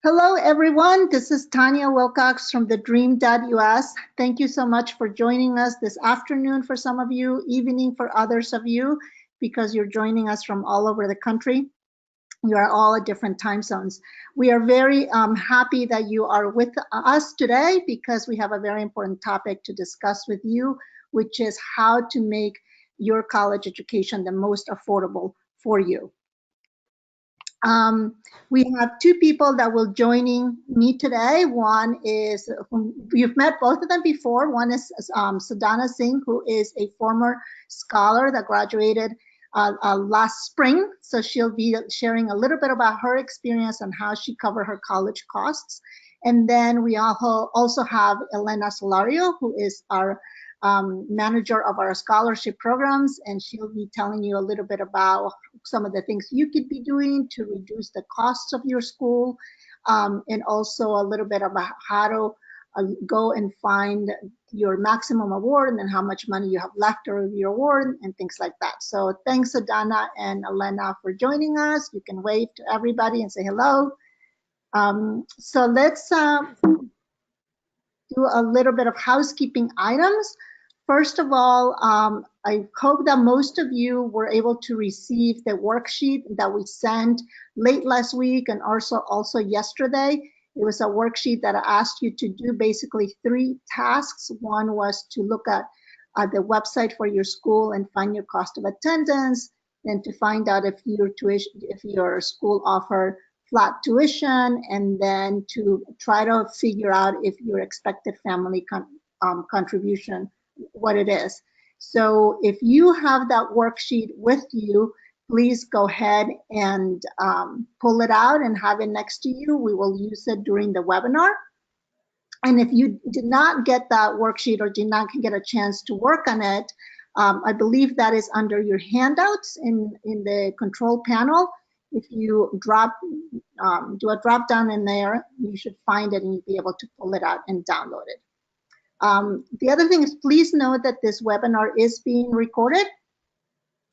Hello, everyone. This is Tanya Wilcox from TheDream.Us. Thank you so much for joining us this afternoon for some of you, evening for others of you, because you're joining us from all over the country. You are all at different time zones. We are very happy that you are with us today because we have a very important topic to discuss with you, which is how to make your college education the most affordable for you. We have two people that will joining me today. One is, you've met both of them before. One is Sadhana Singh, who is a former scholar that graduated last spring. So she'll be sharing a little bit about her experience and how she covered her college costs. And then we also have Elena Solario, who is our manager of our scholarship programs, and she'll be telling you a little bit about some of the things you could be doing to reduce the costs of your school, and also a little bit about how to go and find your maximum award and then how much money you have left of your award and things like that. So thanks, Adana and Elena, for joining us. You can wave to everybody and say hello. So let's do a little bit of housekeeping items. First of all, I hope that most of you were able to receive the worksheet that we sent late last week and also yesterday. It was a worksheet that I asked you to do basically 3 tasks. One was to look at the website for your school and find your cost of attendance, then to find out if your school offered flat tuition, and then to try to figure out if your expected family contribution, what it is. So if you have that worksheet with you, please go ahead and pull it out and have it next to you. We will use it during the webinar. And if you did not get that worksheet or did not get a chance to work on it, I believe that is under your handouts in the control panel. If you do a drop down in there, you should find it and you'll be able to pull it out and download it. The other thing is, please note that this webinar is being recorded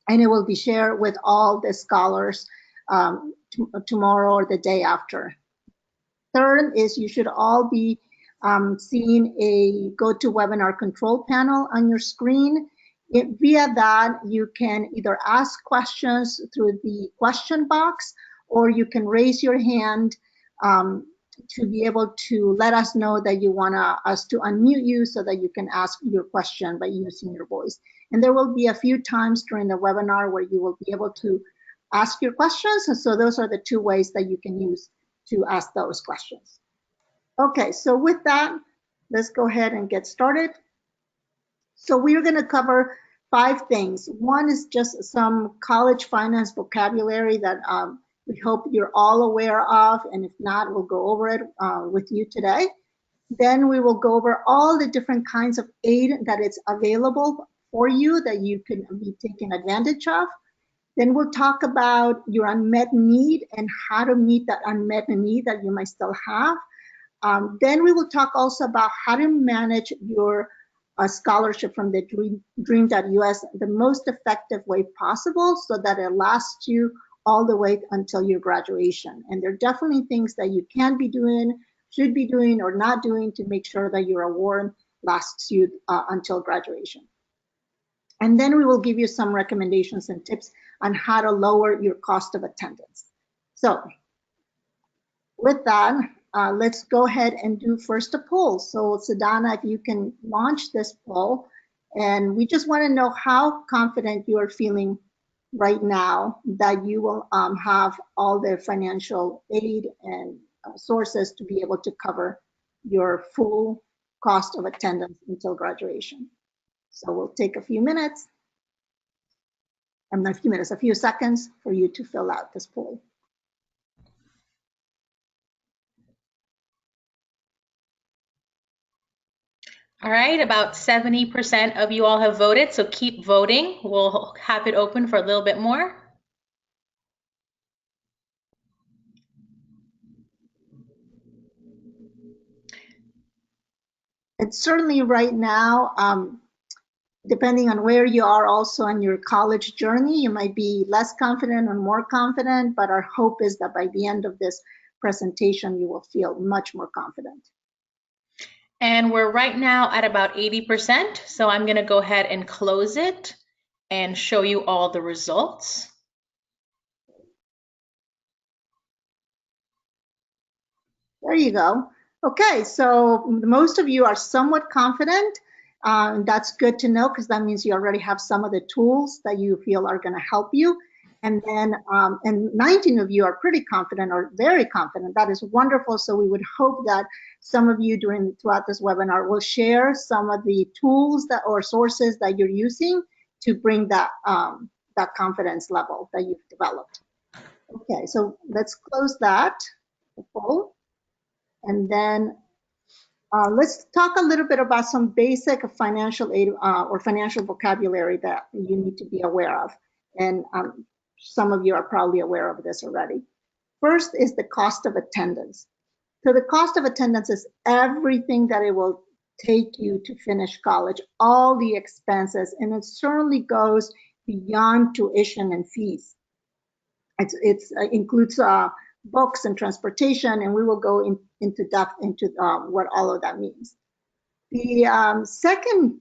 and it will be shared with all the scholars tomorrow or the day after. Third is, you should all be seeing a GoToWebinar control panel on your screen. Via that, you can either ask questions through the question box, or you can raise your hand to be able to let us know that you want us to unmute you so that you can ask your question by using your voice. And there will be a few times during the webinar where you will be able to ask your questions. And so those are the 2 ways that you can use to ask those questions. Okay, so with that, let's go ahead and get started. So we're going to cover 5 things. One is just some college finance vocabulary that we hope you're all aware of, and if not, we'll go over it with you today. Then we will go over all the different kinds of aid that is available for you that you can be taking advantage of. Then we'll talk about your unmet need and how to meet that unmet need that you might still have. Then we will talk also about how to manage your scholarship from the Dream.Us the most effective way possible so that it lasts you all the way until your graduation. And there are definitely things that you can be doing, should be doing, or not doing to make sure that your award lasts you until graduation. And then we will give you some recommendations and tips on how to lower your cost of attendance. So with that, let's go ahead and do first a poll. So Sadhana, if you can launch this poll, and we just want to know how confident you are feeling right now that you will have all the financial aid and sources to be able to cover your full cost of attendance until graduation. So we'll take a few minutes, a few seconds for you to fill out this poll. All right, about 70% of you all have voted, so keep voting. We'll have it open for a little bit more. And certainly right now, depending on where you are also on your college journey, you might be less confident or more confident, but our hope is that by the end of this presentation, you will feel much more confident. And we're right now at about 80%. So I'm going to go ahead and close it and show you all the results. There you go. Okay, so most of you are somewhat confident. That's good to know because that means you already have some of the tools that you feel are going to help you. And then, and 19 of you are pretty confident or very confident. That is wonderful. So we would hope that some of you throughout this webinar will share some of the tools that or sources that you're using to bring that that confidence level that you've developed. Okay, so let's close that poll. And then let's talk a little bit about some basic financial aid or financial vocabulary that you need to be aware of. And some of you are probably aware of this already. First is the cost of attendance. So the cost of attendance is everything that it will take you to finish college, all the expenses, and it certainly goes beyond tuition and fees. It includes books and transportation, and we will go into depth into what all of that means. The second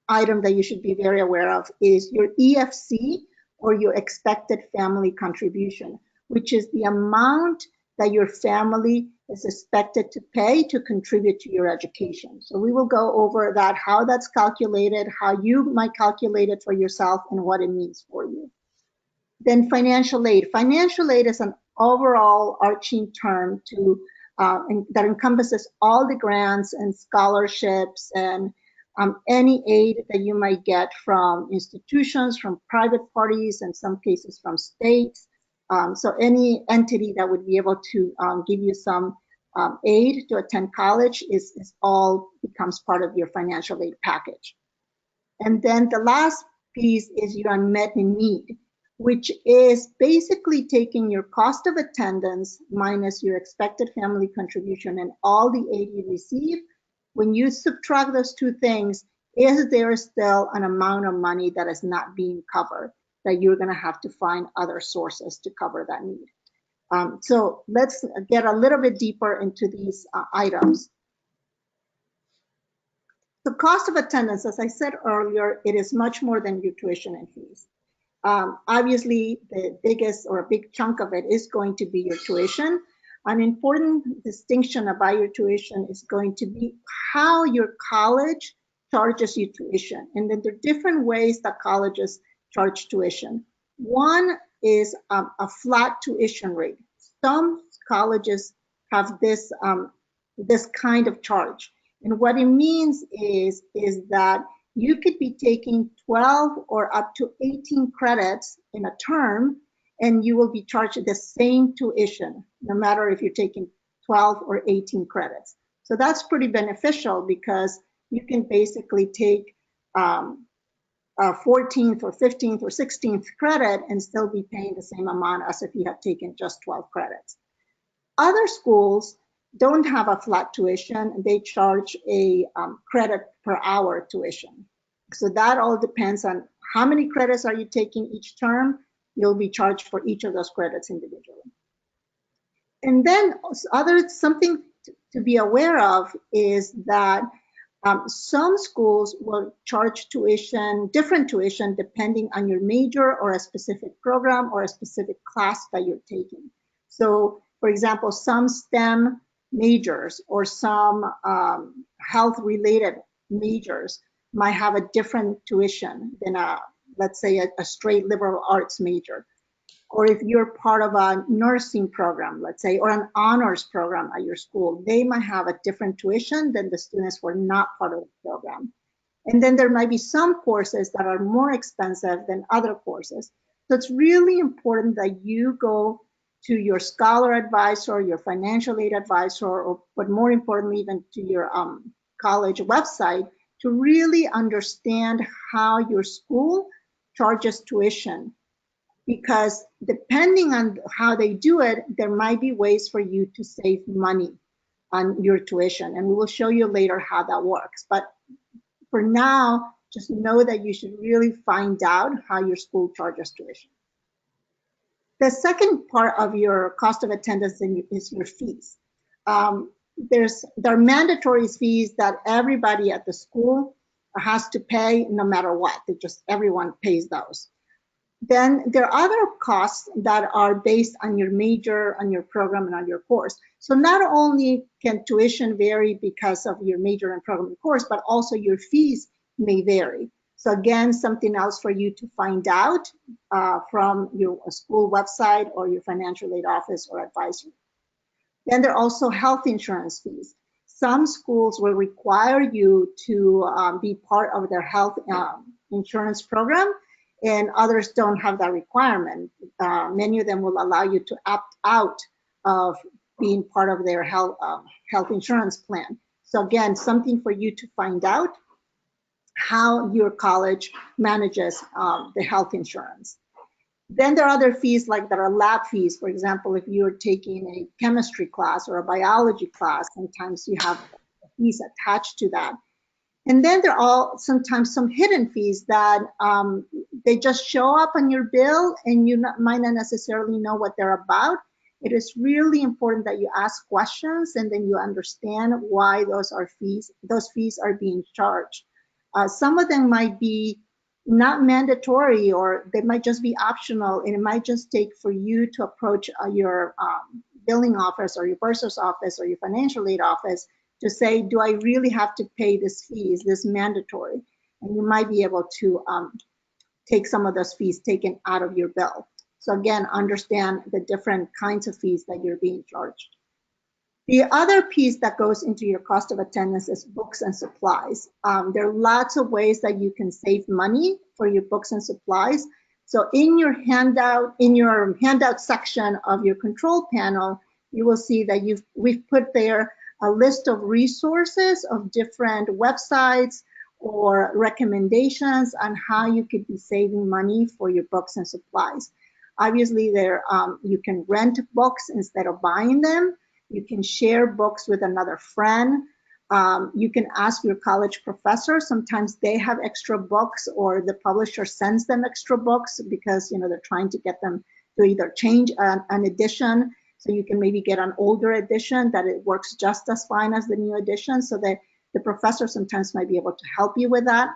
item that you should be very aware of is your EFC, or your expected family contribution, which is the amount that your family is expected to pay to contribute to your education. So we will go over that, how that's calculated, how you might calculate it for yourself, and what it means for you. Then financial aid. Financial aid is an overall arching term that encompasses all the grants and scholarships and any aid that you might get from institutions, from private parties, in some cases from states. So any entity that would be able to give you some aid to attend college is all becomes part of your financial aid package. And then the last piece is your unmet need, which is basically taking your cost of attendance minus your expected family contribution and all the aid you receive. When you subtract those two things, is there still an amount of money that is not being covered that you're going to have to find other sources to cover that need? So let's get a little bit deeper into these items. The cost of attendance, as I said earlier, it is much more than your tuition and fees. Obviously, the biggest or a big chunk of it is going to be your tuition. An important distinction about your tuition is going to be how your college charges you tuition. And then there are different ways that colleges charge tuition. One is a flat tuition rate. Some colleges have this, this kind of charge. And what it means is that you could be taking 12 or up to 18 credits in a term, and you will be charged the same tuition, no matter if you're taking 12 or 18 credits. So that's pretty beneficial because you can basically take a 14th or 15th or 16th credit and still be paying the same amount as if you had taken just 12 credits. Other schools don't have a flat tuition. They charge a credit per hour tuition. So that all depends on how many credits are you taking each term. You'll be charged for each of those credits individually. And then something to be aware of is that some schools will charge tuition, different tuition, depending on your major or a specific program or a specific class that you're taking. So, for example, some STEM majors or some health-related majors might have a different tuition than let's say a straight liberal arts major. Or if you're part of a nursing program, let's say, or an honors program at your school, they might have a different tuition than the students who are not part of the program. And then there might be some courses that are more expensive than other courses. So it's really important that you go to your scholar advisor, your financial aid advisor, but more importantly, even to your college website to really understand how your school charges tuition. Because depending on how they do it, there might be ways for you to save money on your tuition. And we will show you later how that works. But for now, just know that you should really find out how your school charges tuition. The second part of your cost of attendance is your fees. There are mandatory fees that everybody at the school has to pay no matter what. Everyone pays those. Then there are other costs that are based on your major, on your program, and on your course. So not only can tuition vary because of your major and program and course, but also your fees may vary. So again, something else for you to find out from your school website or your financial aid office or advisor. Then there are also health insurance fees. Some schools will require you to be part of their health insurance program, and others don't have that requirement. Many of them will allow you to opt out of being part of their health insurance plan. So again, something for you to find out how your college manages the health insurance. Then there are other fees like that are lab fees. For example, if you're taking a chemistry class or a biology class, sometimes you have fees attached to that. And then there are sometimes some hidden fees that they just show up on your bill and you might not necessarily know what they're about. It is really important that you ask questions and then you understand why those fees are being charged. Some of them might be not mandatory, or they might just be optional, and it might just take for you to approach your billing office or your bursar's office or your financial aid office to say, do I really have to pay this fee? Is this mandatory? And you might be able to take some of those fees taken out of your bill. So again, understand the different kinds of fees that you're being charged. The other piece that goes into your cost of attendance is books and supplies. There are lots of ways that you can save money for your books and supplies. So in your handout section of your control panel, you will see that we've put there a list of resources of different websites or recommendations on how you could be saving money for your books and supplies. Obviously, you can rent books instead of buying them. You can share books with another friend. You can ask your college professor. Sometimes they have extra books, or the publisher sends them extra books because they're trying to get them to either change an edition. So you can maybe get an older edition that it works just as fine as the new edition. So that the professor sometimes might be able to help you with that.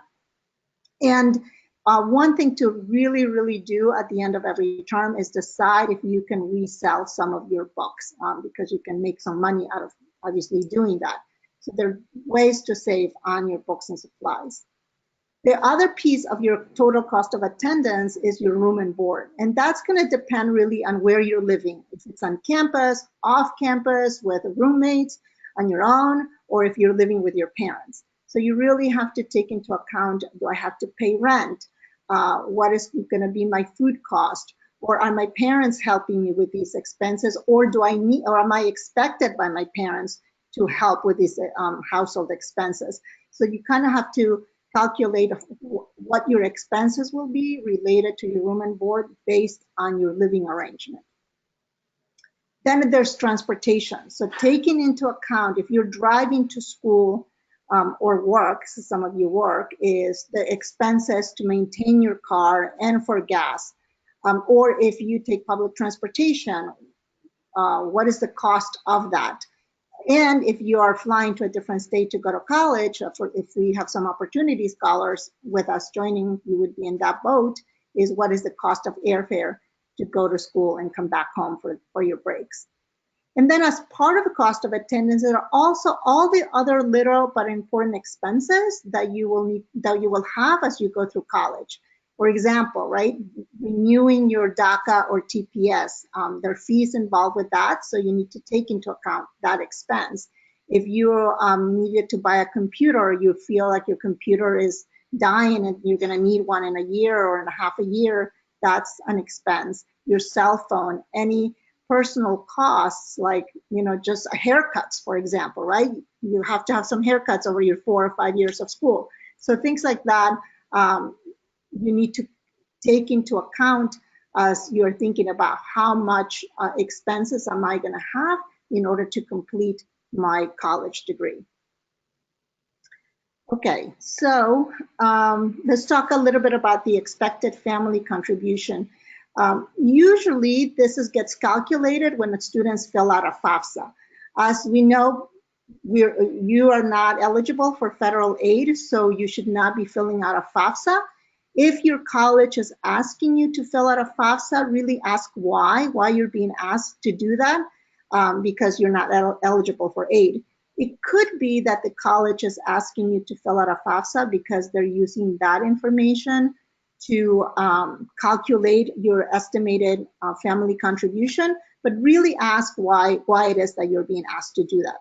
And one thing to really, really do at the end of every term is decide if you can resell some of your books, because you can make some money out of obviously doing that. So there are ways to save on your books and supplies. The other piece of your total cost of attendance is your room and board. And that's going to depend really on where you're living. If it's on campus, off campus, with roommates, on your own, or if you're living with your parents. So you really have to take into account, do I have to pay rent? What is going to be my food cost? Or are my parents helping me with these expenses? Or am I expected by my parents to help with these household expenses? So you kind of have to calculate what your expenses will be related to your room and board based on your living arrangement. Then there's transportation. So taking into account, if you're driving to school or work, so some of you work, is the expenses to maintain your car and for gas. Or if you take public transportation, what is the cost of that? And if you are flying to a different state to go to college, if we have some opportunity scholars with us joining, you would be in that boat, is what is the cost of airfare to go to school and come back home for your breaks. And then as part of the cost of attendance, there are also all the other little but important expenses that you will have as you go through college. For example, right, renewing your DACA or TPS, there are fees involved with that, so you need to take into account that expense. If you needed to buy a computer, you feel like your computer is dying and you're going to need one in a year or in a half a year, that's an expense. Your cell phone, any personal costs like just haircuts, for example, right? You have to have some haircuts over your 4 or 5 years of school. So things like that you need to take into account as you're thinking about how much expenses am I going to have in order to complete my college degree. Okay, so let's talk a little bit about the expected family contribution. Usually, gets calculated when the students fill out a FAFSA. As we know, you are not eligible for federal aid, so you should not be filling out a FAFSA. If your college is asking you to fill out a FAFSA, really ask why you're being asked to do that, because you're not eligible for aid. It could be that the college is asking you to fill out a FAFSA because they're using that information to calculate your estimated family contribution, but really ask why it is that you're being asked to do that.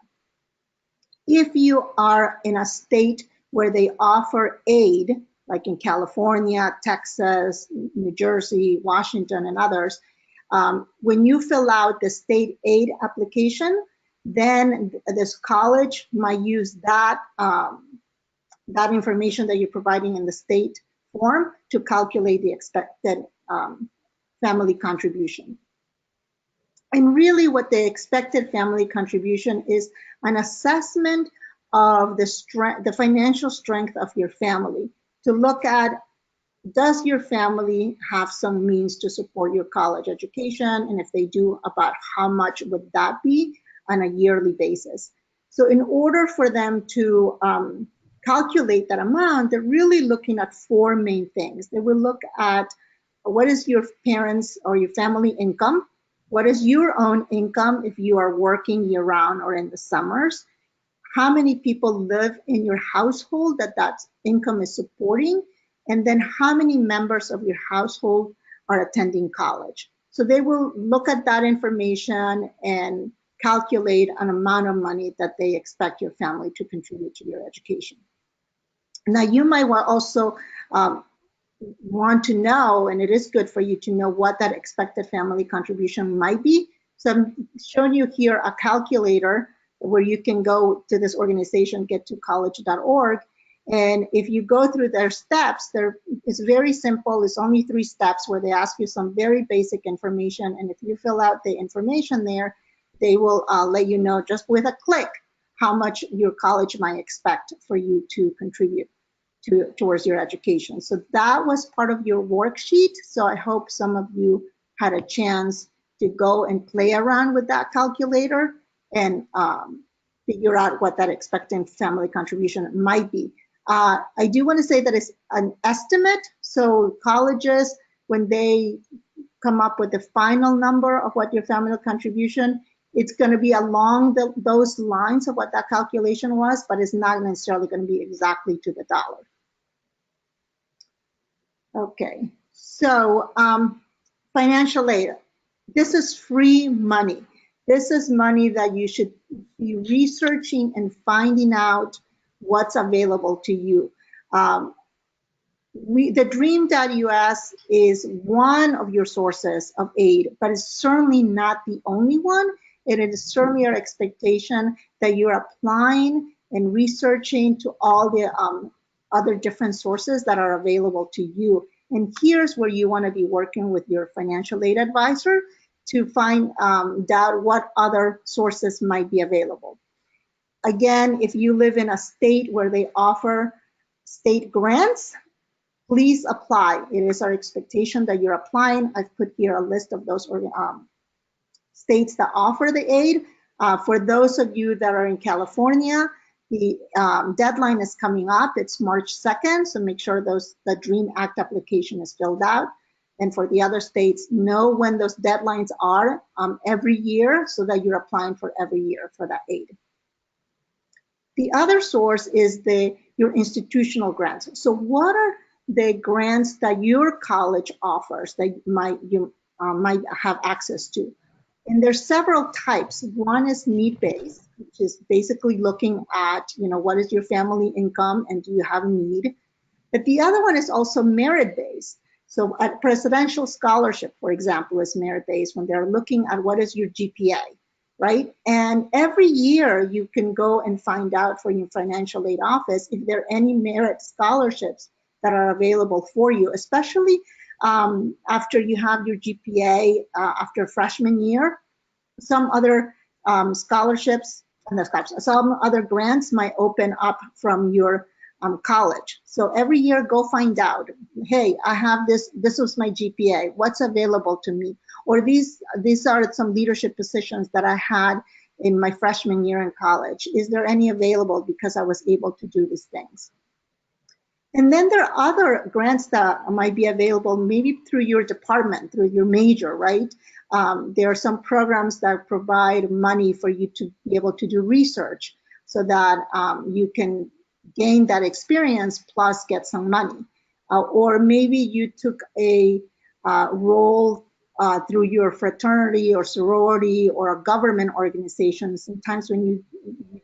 If you are in a state where they offer aid, like in California, Texas, New Jersey, Washington, and others, when you fill out the state aid application, then this college might use that information that you're providing in the state form to calculate the expected family contribution. And really what the expected family contribution is an assessment of the financial strength of your family, to look at, does your family have some means to support your college education? And if they do, about how much would that be on a yearly basis? So in order for them to calculate that amount, they're really looking at four main things. They will look at what is your parents' or your family income, what is your own income if you are working year-round or in the summers, how many people live in your household that income is supporting, and then how many members of your household are attending college. So they will look at that information and calculate an amount of money that they expect your family to contribute to your education. Now, you might also want to know, and it is good for you to know what that expected family contribution might be. So I'm showing you here a calculator where you can go to this organization, gettocollege.org. And if you go through their steps, it's very simple. It's only 3 steps where they ask you some very basic information. And if you fill out the information there, they will let you know just with a click how much your college might expect for you to contribute towards your education. So that was part of your worksheet. So I hope some of you had a chance to go and play around with that calculator and figure out what that expected family contribution might be. I do want to say that it's an estimate. So colleges, when they come up with the final number of what your family contribution, it's going to be along those lines of what that calculation was, but it's not necessarily going to be exactly to the dollar. Okay, so financial aid. This is free money. This is money that you should be researching and finding out what's available to you. TheDream.Us is one of your sources of aid, but it's certainly not the only one. And it is certainly our expectation that you're applying and researching to all the other different sources that are available to you. And here's where you want to be working with your financial aid advisor to find out what other sources might be available. Again, if you live in a state where they offer state grants, please apply. It is our expectation that you're applying. I've put here a list of those states that offer the aid. For those of you that are in California, the deadline is coming up. It's March 2nd, so make sure the DREAM Act application is filled out. And for the other states, know when those deadlines are every year so that you're applying for every year for that aid. The other source is your institutional grants. So what are the grants that your college offers that you might have access to? And there's several types. One is need-based, which is basically looking at, what is your family income and do you have a need? But the other one is also merit-based. So a presidential scholarship, for example, is merit-based when they're looking at what is your GPA, right? And every year you can go and find out for your financial aid office if there are any merit scholarships that are available for you, especially after you have your GPA after freshman year. Some other scholarships, some other grants might open up from your college. So every year, go find out, hey, I have this was my GPA, what's available to me? Or these are some leadership positions that I had in my freshman year in college. Is there any available because I was able to do these things? And then there are other grants that might be available, maybe through your department, through your major, right? There are some programs that provide money for you to be able to do research so that you can gain that experience plus get some money. Or maybe you took a role through your fraternity or sorority or a government organization. Sometimes when you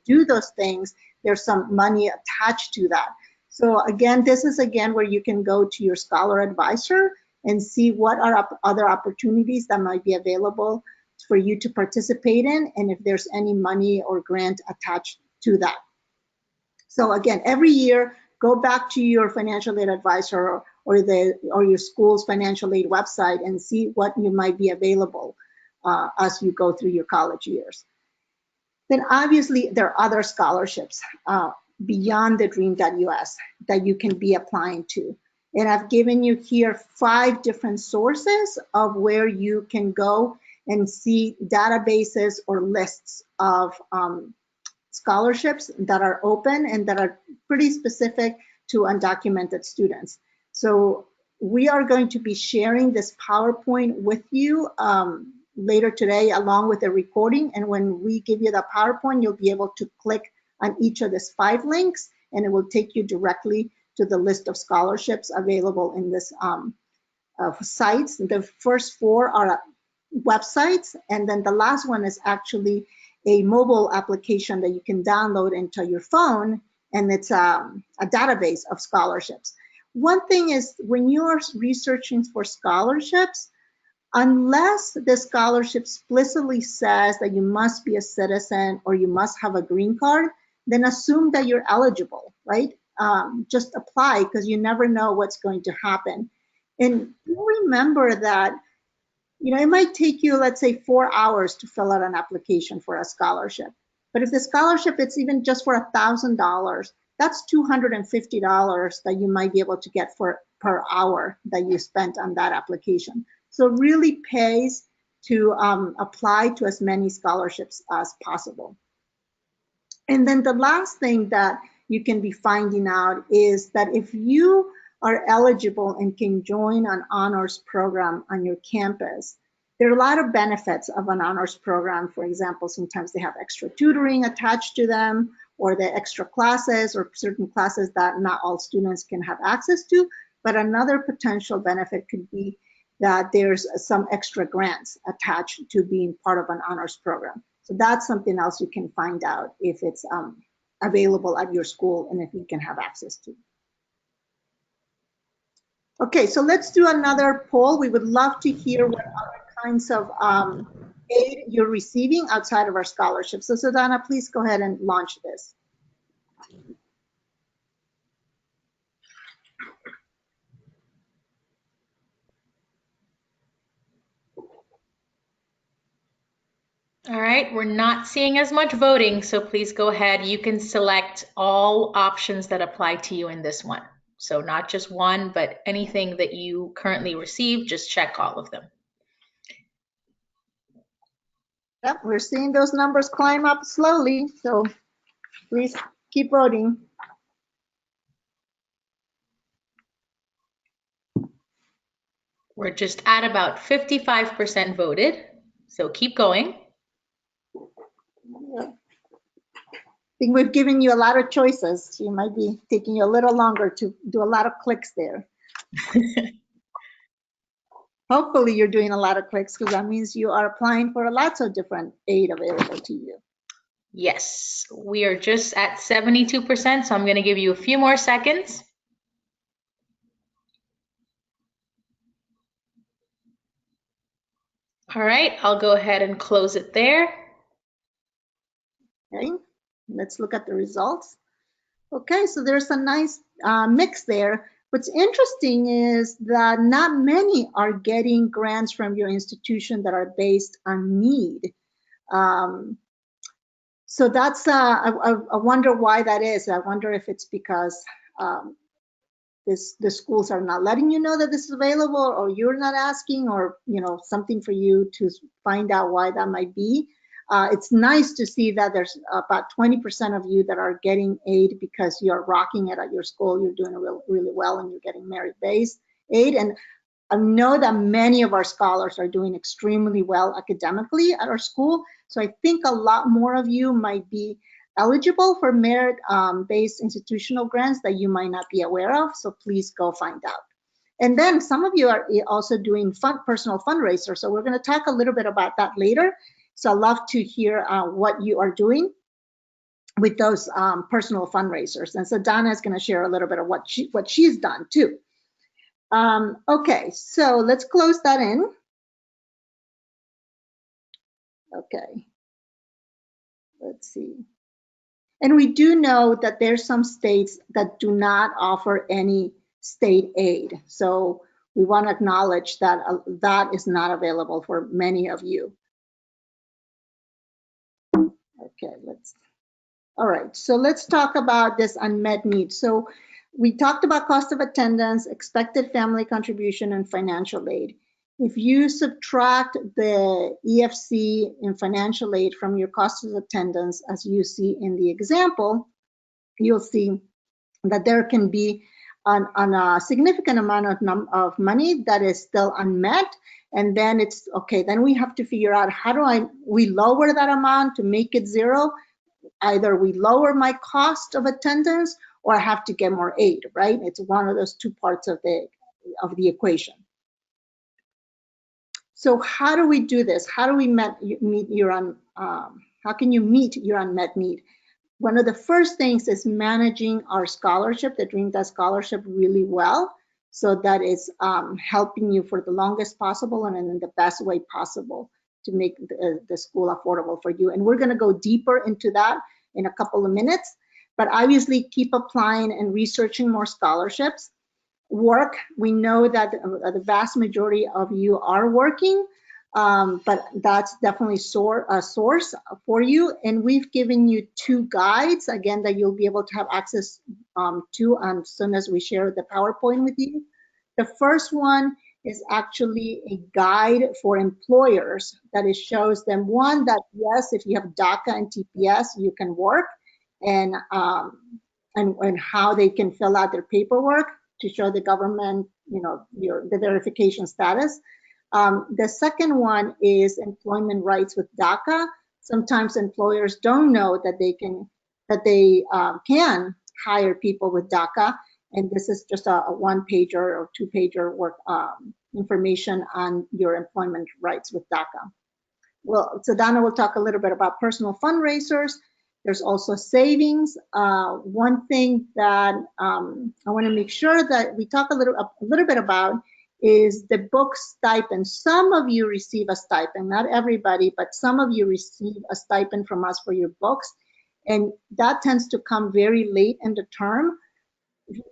do those things, there's some money attached to that. So again, this is again where you can go to your scholar advisor and see what are other opportunities that might be available for you to participate in, and if there's any money or grant attached to that. So again, every year, go back to your financial aid advisor or your school's financial aid website and see what you might be available as you go through your college years. Then obviously there are other scholarships beyond the Dream.Us that you can be applying to. And I've given you here 5 different sources of where you can go and see databases or lists of scholarships that are open and that are pretty specific to undocumented students. So we are going to be sharing this PowerPoint with you later today along with the recording. And when we give you the PowerPoint, you'll be able to click on each of these 5 links and it will take you directly to the list of scholarships available in this sites. The first 4 are websites, and then the last one is actually a mobile application that you can download into your phone, and it's a database of scholarships. One thing is when you are researching for scholarships, unless the scholarship explicitly says that you must be a citizen or you must have a green card, then assume that you're eligible, right? Just apply because you never know what's going to happen. And remember that, you know, it might take you, let's say, 4 hours to fill out an application for a scholarship. But if the scholarship, it's even just for $1,000, that's $250 that you might be able to get per hour that you spent on that application. So it really pays to apply to as many scholarships as possible. And then the last thing that you can be finding out is that if you are eligible and can join an honors program on your campus, there are a lot of benefits of an honors program. For example, sometimes they have extra tutoring attached to them, or the extra classes or certain classes that not all students can have access to. But another potential benefit could be that there's some extra grants attached to being part of an honors program. So that's something else you can find out if it's available at your school and if you can have access to. Okay, so let's do another poll. We would love to hear what other kinds of aid you're receiving outside of our scholarships. So Sadhana, please go ahead and launch this. All right, we're not seeing as much voting, so please go ahead. You can select all options that apply to you in this one. So not just one, but anything that you currently receive, just check all of them. Yep, we're seeing those numbers climb up slowly, so please keep voting. We're just at about 55% voted, so keep going. I think we've given you a lot of choices. You might be taking you a little longer to do a lot of clicks there. Hopefully you're doing a lot of clicks because that means you are applying for lots of different aid available to you. Yes, we are just at 72%, so I'm going to give you a few more seconds. All right, I'll go ahead and close it there. Okay, let's look at the results. Okay, so there's a nice mix there. What's interesting is that not many are getting grants from your institution that are based on need. So that's, I wonder why that is. I wonder if it's because the schools are not letting you know that this is available, or you're not asking, or something for you to find out why that might be. It's nice to see that there's about 20% of you that are getting aid because you're rocking it at your school. You're doing really well, and you're getting merit-based aid. And I know that many of our scholars are doing extremely well academically at our school. So I think a lot more of you might be eligible for merit-based institutional grants that you might not be aware of. So please go find out. And then some of you are also doing personal fundraisers. So we're going to talk a little bit about that later. So I'd love to hear what you are doing with those personal fundraisers. And so Donna is going to share a little bit of what she's done too. Okay, so let's close that in. Okay, let's see. And we do know that there's some states that do not offer any state aid. So we want to acknowledge that that is not available for many of you. Okay, all right, so let's talk about this unmet need. So we talked about cost of attendance, expected family contribution, and financial aid. If you subtract the EFC and financial aid from your cost of attendance, as you see in the example, you'll see that there can be a significant amount of money that is still unmet. And then it's okay, then we have to figure out how do we lower that amount to make it zero. Either we lower my cost of attendance or I have to get more aid, right? It's one of those two parts of the equation. So how do we do this? How do we how can you meet your unmet need? One of the first things is managing our scholarship, the Dream.Us scholarship, really well, so that it's helping you for the longest possible and in the best way possible to make the school affordable for you. And we're going to go deeper into that in a couple of minutes, but obviously keep applying and researching more scholarships. Work, we know that the vast majority of you are working, but that's definitely a source for you. And we've given you 2 guides, again, that you'll be able to have access to as soon as we share the PowerPoint with you. The first one is actually a guide for employers that it shows them, one, that yes, if you have DACA and TPS, you can work, and how they can fill out their paperwork to show the government, the verification status. The second one is employment rights with DACA. Sometimes employers don't know that they can hire people with DACA, and this is just a 1-pager or 2-pager work information on your employment rights with DACA. Well, so Donna will talk a little bit about personal fundraisers. There's also savings. One thing that I want to make sure that we talk a little bit about is the book stipend. Some of you receive a stipend, not everybody, but some of you receive a stipend from us for your books, and that tends to come very late in the term.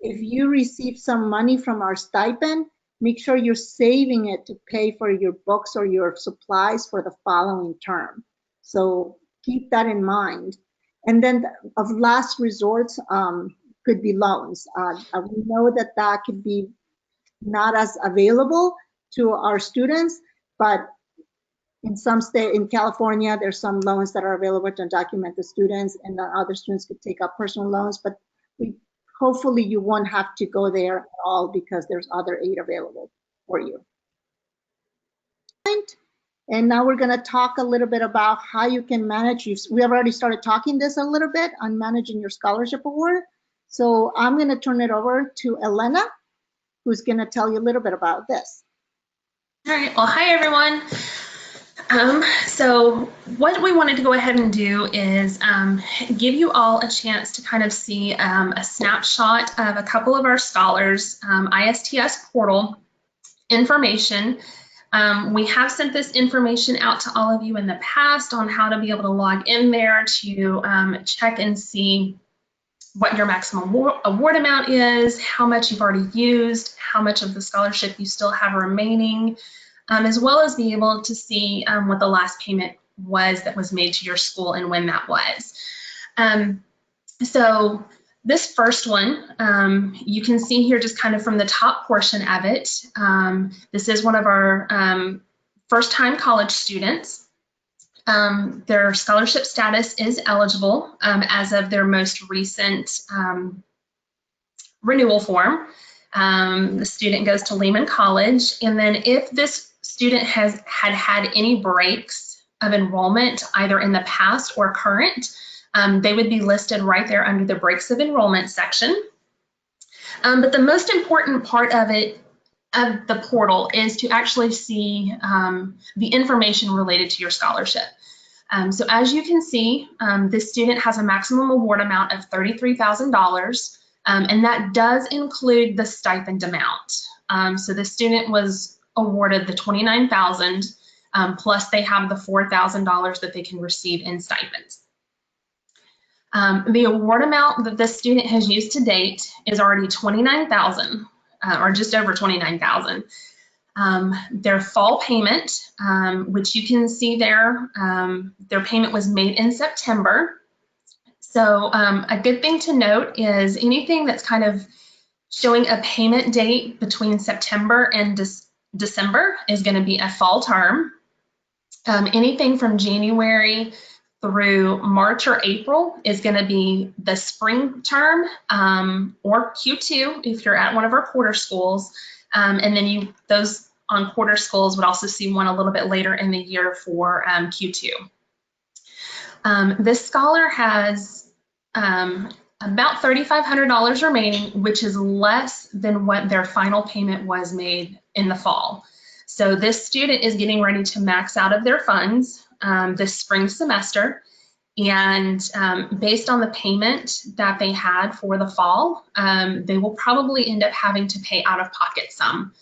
If you receive some money from our stipend, make sure you're saving it to pay for your books or your supplies for the following term. So keep that in mind. And then of last resorts could be loans. We know that could be not as available to our students, but in some state, in California, there's some loans that are available to undocumented students, and then other students could take up personal loans, but hopefully you won't have to go there at all because there's other aid available for you. And now we're going to talk a little bit about how you can manage. We have already started talking this a little bit on managing your scholarship award. So I'm going to turn it over to Elena, who's going to tell you a little bit about this. All right, well, hi everyone. So what we wanted to go ahead and do is give you all a chance to kind of see a snapshot of a couple of our scholars' ISTS portal information. We have sent this information out to all of you in the past on how to be able to log in there to check and see what your maximum award amount is, how much you've already used, how much of the scholarship you still have remaining, as well as be able to see what the last payment was that was made to your school and when that was. So This first one, you can see here just kind of from the top portion of it. This is one of our first-time college students. Their scholarship status is eligible as of their most recent renewal form. The student goes to Lehman College, and then if this student had any breaks of enrollment, either in the past or current, they would be listed right there under the breaks of enrollment section. But the most important part of it, of the portal, is to actually see the information related to your scholarship. So as you can see, this student has a maximum award amount of $33,000, and that does include the stipend amount. So the student was awarded the $29,000, plus they have the $4,000 that they can receive in stipends. The award amount that this student has used to date is already $29,000, or just over $29,000. Their fall payment, which you can see there, their payment was made in September. So a good thing to note is anything that's kind of showing a payment date between September and December is going to be a fall term. Anything from January through March or April is going to be the spring term, or Q2 if you're at one of our quarter schools. And then those on quarter schools would also see one a little bit later in the year for Q2. This scholar has about $3,500 remaining, which is less than what their final payment was made in the fall. So this student is getting ready to max out of their funds this spring semester. And based on the payment that they had for the fall, they will probably end up having to pay out of pocket some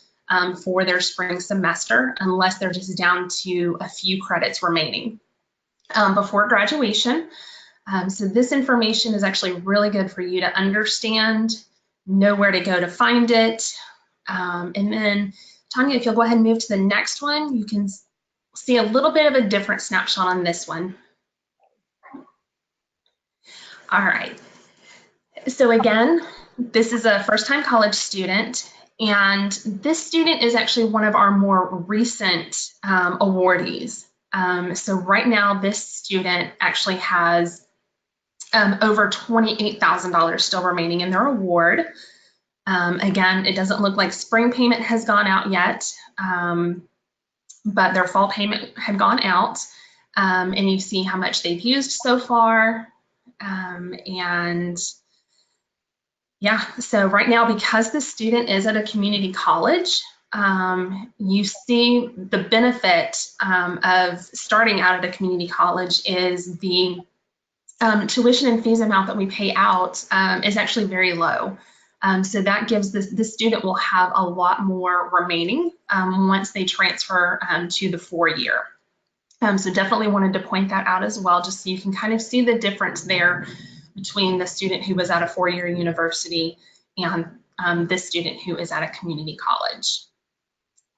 for their spring semester, unless they're just down to a few credits remaining before graduation. So this information is actually really good for you to understand, know where to go to find it. And then, Tanya, if you'll go ahead and move to the next one, you can see a little bit of a different snapshot on this one. All right. So again, this is a first-time college student, and this student is actually one of our more recent awardees. So right now, this student actually has over $28,000 still remaining in their award. Again, it doesn't look like spring payment has gone out yet, but their fall payment had gone out, and you see how much they've used so far. And yeah, so right now, because the student is at a community college, you see the benefit of starting out at a community college is the tuition and fees amount that we pay out is actually very low. So that gives this student will have a lot more remaining once they transfer to the 4-year. So definitely wanted to point that out as well, just so you can kind of see the difference there between the student who was at a 4-year university and this student who is at a community college.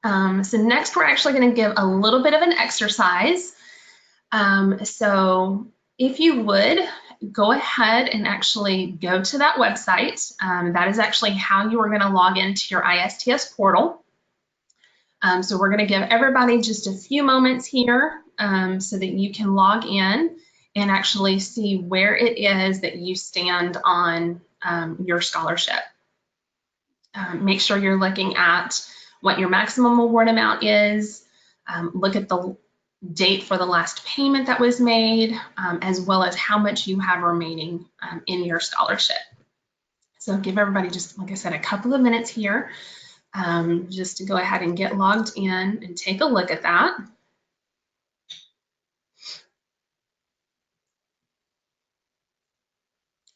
So next, we're actually going to give a little bit of an exercise. So if you would, go ahead and actually go to that website. That is actually how you are going to log into your ISTS portal. So we're going to give everybody just a few moments here so that you can log in and actually see where it is that you stand on your scholarship. Make sure you're looking at what your maximum award amount is. Look at the date for the last payment that was made, as well as how much you have remaining in your scholarship. So give everybody just, like I said, a couple of minutes here just to go ahead and get logged in and take a look at that.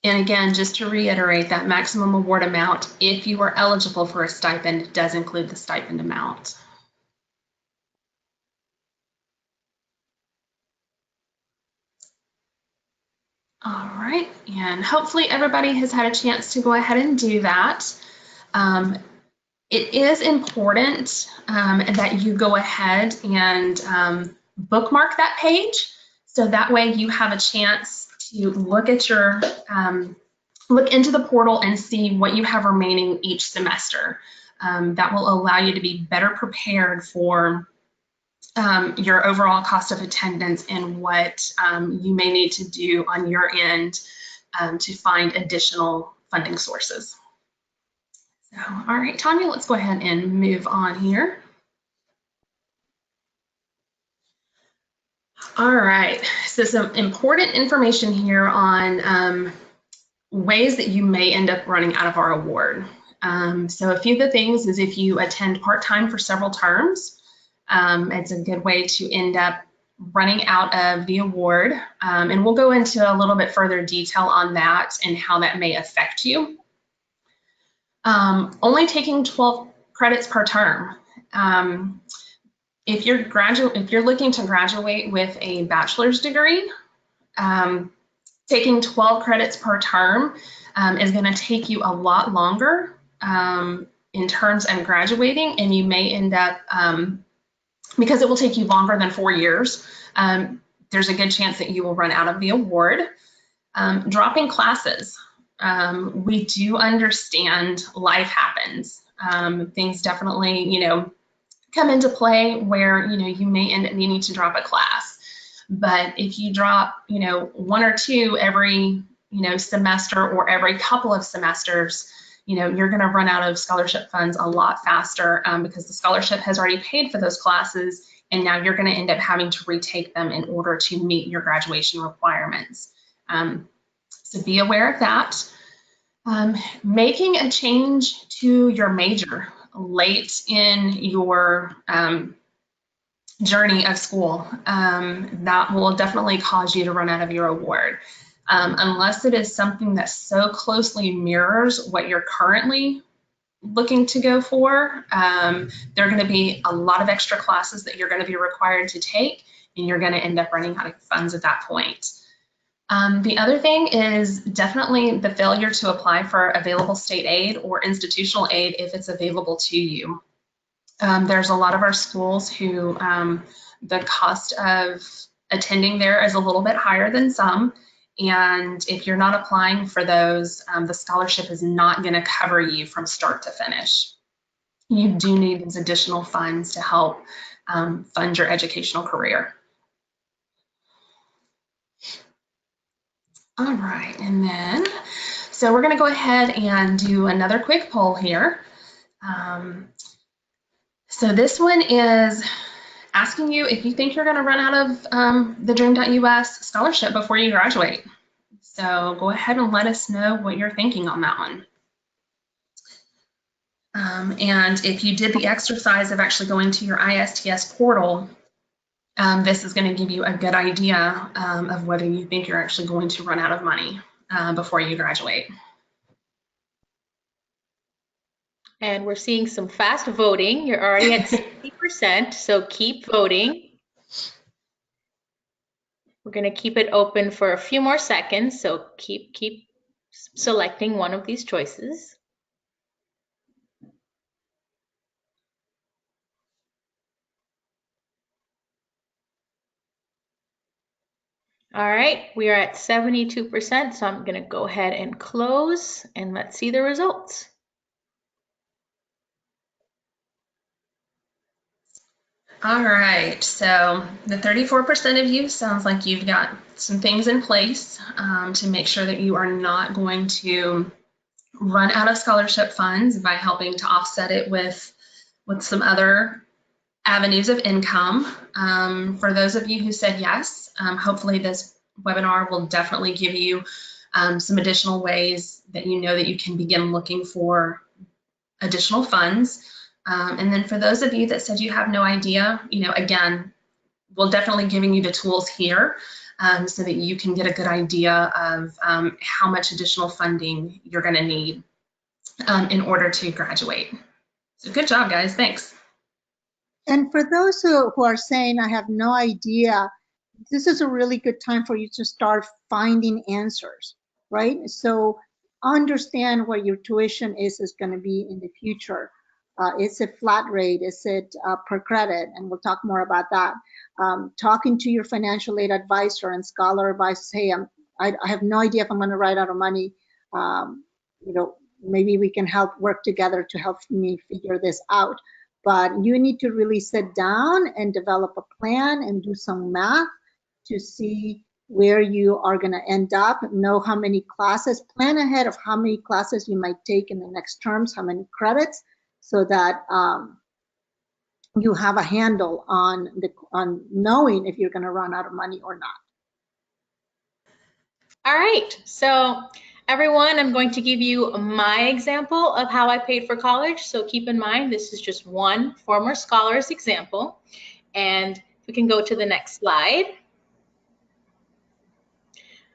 And again, just to reiterate, that maximum award amount, if you are eligible for a stipend, does include the stipend amount. All right, and hopefully everybody has had a chance to go ahead and do that. It is important that you go ahead and bookmark that page, so that way you have a chance to look at your look into the portal and see what you have remaining each semester. That will allow you to be better prepared for your overall cost of attendance and what you may need to do on your end to find additional funding sources. So, all right, Tanya, let's go ahead and move on here. All right, so some important information here on ways that you may end up running out of our award. So a few of the things is if you attend part-time for several terms, it's a good way to end up running out of the award. And we'll go into a little bit further detail on that and how that may affect you. Only taking 12 credits per term. If you're looking to graduate with a bachelor's degree, taking 12 credits per term is going to take you a lot longer in terms of graduating, and you may end up, because it will take you longer than 4 years, there's a good chance that you will run out of the award. Dropping classes. We do understand life happens. Things definitely, come into play where, you may end up needing to drop a class. But if you drop, 1 or 2 every, semester or every couple of semesters, you're going to run out of scholarship funds a lot faster because the scholarship has already paid for those classes, and now you're going to end up having to retake them in order to meet your graduation requirements. So be aware of that. Making a change to your major late in your journey of school, that will definitely cause you to run out of your award. Unless it is something that so closely mirrors what you're currently looking to go for, there are going to be a lot of extra classes that you're going to be required to take, and you're going to end up running out of funds at that point. The other thing is definitely the failure to apply for available state aid or institutional aid if it's available to you. There's a lot of our schools who the cost of attending there is a little bit higher than some, and if you're not applying for those, the scholarship is not going to cover you from start to finish. You do need these additional funds to help fund your educational career. All right, and then, so we're going to go ahead and do another quick poll here. So this one is asking you if you think you're going to run out of the TheDream.Us scholarship before you graduate. So go ahead and let us know what you're thinking on that one. And if you did the exercise of actually going to your ISTS portal, this is going to give you a good idea of whether you think you're actually going to run out of money before you graduate. And we're seeing some fast voting. You're already at 60%, so keep voting. We're going to keep it open for a few more seconds, so keep selecting one of these choices. All right, we are at 72%, so I'm going to go ahead and close, and let's see the results. All right, so the 34% of you sounds like you've got some things in place to make sure that you are not going to run out of scholarship funds by helping to offset it with some other avenues of income. For those of you who said yes, hopefully this webinar will definitely give you some additional ways that you know that you can begin looking for additional funds. And then for those of you that said you have no idea, again, we'll definitely giving you the tools here so that you can get a good idea of how much additional funding you're going to need in order to graduate. So good job, guys. Thanks. And for those who are saying, I have no idea, this is a really good time for you to start finding answers, right? So understand what your tuition is going to be in the future. Is it flat rate? Is it per credit? And we'll talk more about that. Talking to your financial aid advisor and scholar advisors, hey, I have no idea if I'm going to run out of money. you know, maybe we can work together to help me figure this out. But you need to really sit down and develop a plan and do some math to see where you are going to end up, know how many classes, plan ahead of how many classes you might take in the next terms, how many credits, so that you have a handle on knowing if you're going to run out of money or not. All right, so everyone, I'm going to give you my example of how I paid for college. So keep in mind, this is just one former scholar's example. And we can go to the next slide.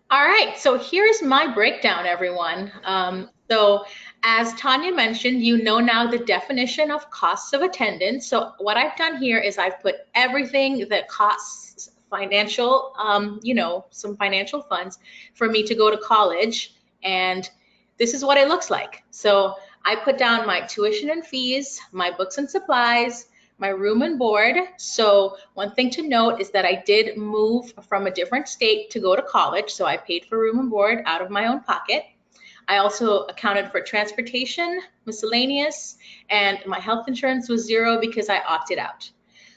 All right, so here's my breakdown, everyone. So as Tanya mentioned, you know now the definition of costs of attendance. So what I've done here is I've put everything that costs financial, you know, some financial funds for me to go to college. And this is what it looks like. So I put down my tuition and fees, my books and supplies, my room and board. So one thing to note is that I did move from a different state to go to college. So I paid for room and board out of my own pocket. I also accounted for transportation, miscellaneous, and my health insurance was zero because I opted out.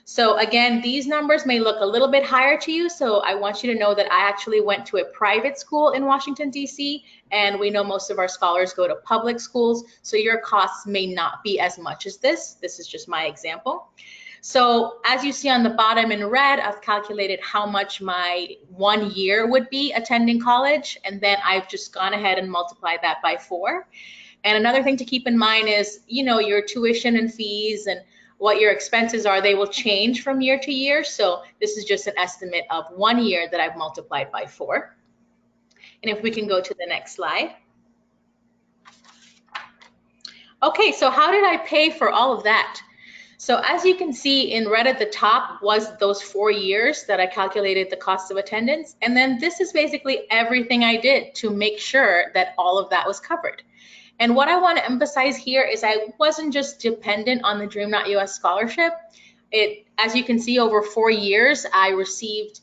So again, these numbers may look a little bit higher to you. So I want you to know that I actually went to a private school in Washington, D.C., and we know most of our scholars go to public schools. So your costs may not be as much as this. This is just my example. So as you see on the bottom in red, I've calculated how much my 1 year would be attending college. And then I've just gone ahead and multiplied that by 4. And another thing to keep in mind is, you know, your tuition and fees and what your expenses are, they will change from year to year. So this is just an estimate of 1 year that I've multiplied by 4. And if we can go to the next slide. Okay, so how did I pay for all of that? So as you can see in red at the top was those 4 years that I calculated the cost of attendance. And then this is basically everything I did to make sure that all of that was covered. And what I want to emphasize here is I wasn't just dependent on the Dream.Us scholarship. As you can see, over 4 years, I received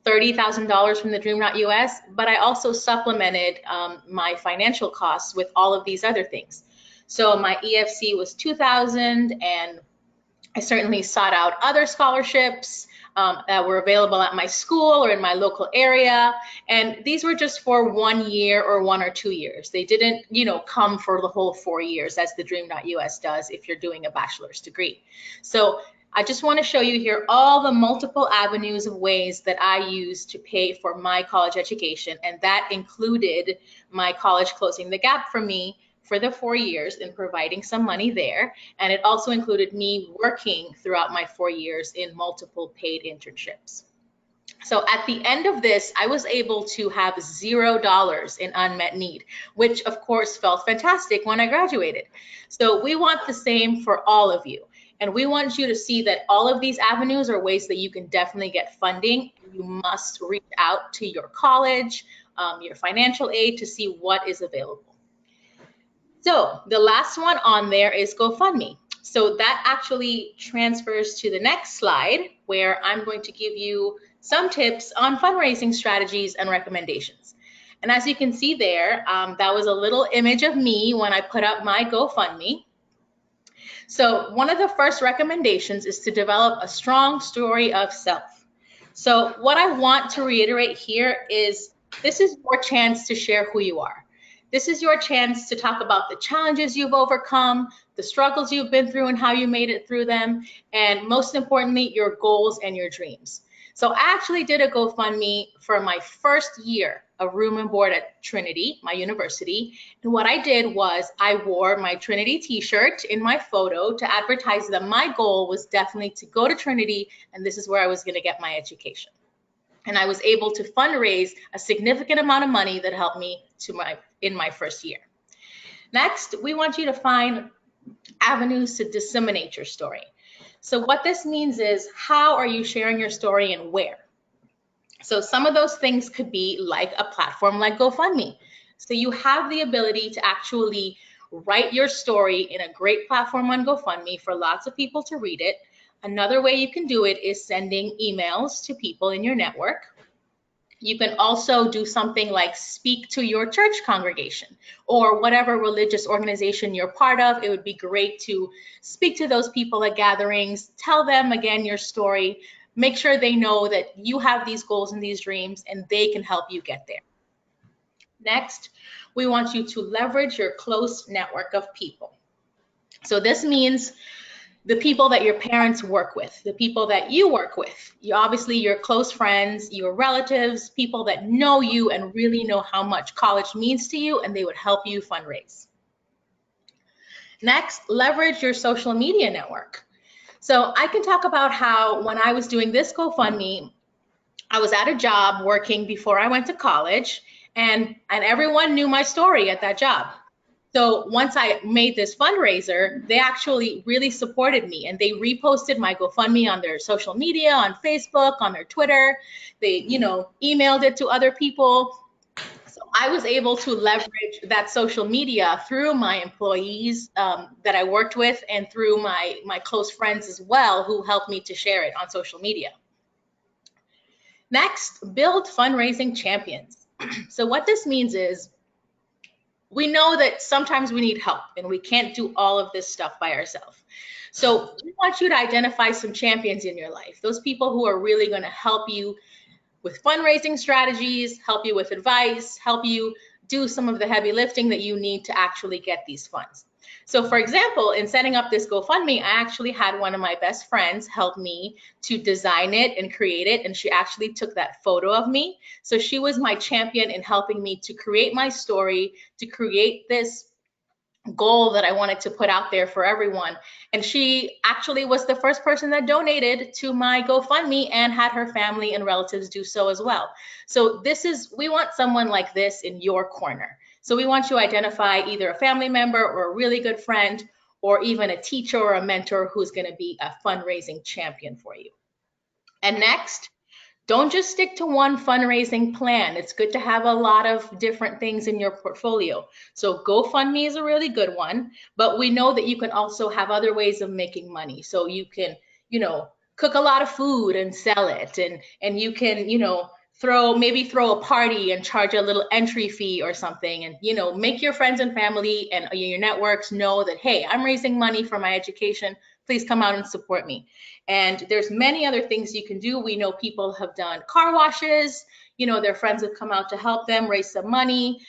$30,000 from the Dream.Us, but I also supplemented my financial costs with all of these other things. So my EFC was $2,000, and I certainly sought out other scholarships that were available at my school or in my local area. And these were just for 1 year or 1 or 2 years. They didn't, you know, come for the whole 4 years as the Dream.Us does if you're doing a bachelor's degree. So I just want to show you here all the multiple avenues of ways that I use to pay for my college education. And that included my college closing the gap for me for the 4 years and providing some money there. And it also included me working throughout my 4 years in multiple paid internships. So at the end of this, I was able to have $0 in unmet need, which of course felt fantastic when I graduated. So we want the same for all of you. And we want you to see that all of these avenues are ways that you can definitely get funding. You must reach out to your college, your financial aid to see what is available. So the last one on there is GoFundMe. So that actually transfers to the next slide, where I'm going to give you some tips on fundraising strategies and recommendations. And as you can see there, that was a little image of me when I put up my GoFundMe. So one of the first recommendations is to develop a strong story of self. So what I want to reiterate here is this is your chance to share who you are. This is your chance to talk about the challenges you've overcome, the struggles you've been through and how you made it through them, and most importantly, your goals and your dreams. So I actually did a GoFundMe for my first year of room and board at Trinity, my university. And what I did was I wore my Trinity t-shirt in my photo to advertise that my goal was definitely to go to Trinity, and this is where I was going to get my education. And I was able to fundraise a significant amount of money that helped me in my first year. Next, we want you to find avenues to disseminate your story. So what this means is, how are you sharing your story and where? So some of those things could be like a platform like GoFundMe. So you have the ability to actually write your story in a great platform on GoFundMe for lots of people to read it. Another way you can do it is sending emails to people in your network. You can also do something like speak to your church congregation or whatever religious organization you're part of. It would be great to speak to those people at gatherings, tell them again your story, make sure they know that you have these goals and these dreams and they can help you get there. Next, we want you to leverage your close network of people. So this means the people that your parents work with, the people that you work with, obviously your close friends, your relatives, people that know you and really know how much college means to you, and they would help you fundraise. Next, leverage your social media network. So I can talk about how when I was doing this GoFundMe, I was at a job working before I went to college, and everyone knew my story at that job. So once I made this fundraiser, they actually really supported me and they reposted my GoFundMe on their social media, on Facebook, on their Twitter. They, emailed it to other people. So I was able to leverage that social media through my employees that I worked with and through my close friends as well, who helped me to share it on social media. Next, build fundraising champions. So what this means is, we know that sometimes we need help and we can't do all of this stuff by ourselves. So we want you to identify some champions in your life, those people who are really going to help you with fundraising strategies, help you with advice, help you do some of the heavy lifting that you need to actually get these funds. So for example, in setting up this GoFundMe, I actually had one of my best friends help me to design it and create it, and she actually took that photo of me. So she was my champion in helping me to create my story, to create this goal that I wanted to put out there for everyone. And she actually was the first person that donated to my GoFundMe and had her family and relatives do so as well. So we want someone like this in your corner. So we want you to identify either a family member or a really good friend, or even a teacher or a mentor who's going to be a fundraising champion for you. And next, don't just stick to one fundraising plan. It's good to have a lot of different things in your portfolio. So GoFundMe is a really good one, but we know that you can also have other ways of making money. So you can, cook a lot of food and sell it, and you can, throw a party and charge a little entry fee or something, and make your friends and family and your networks know that, hey, I'm raising money for my education. Please come out and support me. And there's many other things you can do. We know people have done car washes, their friends have come out to help them raise some money.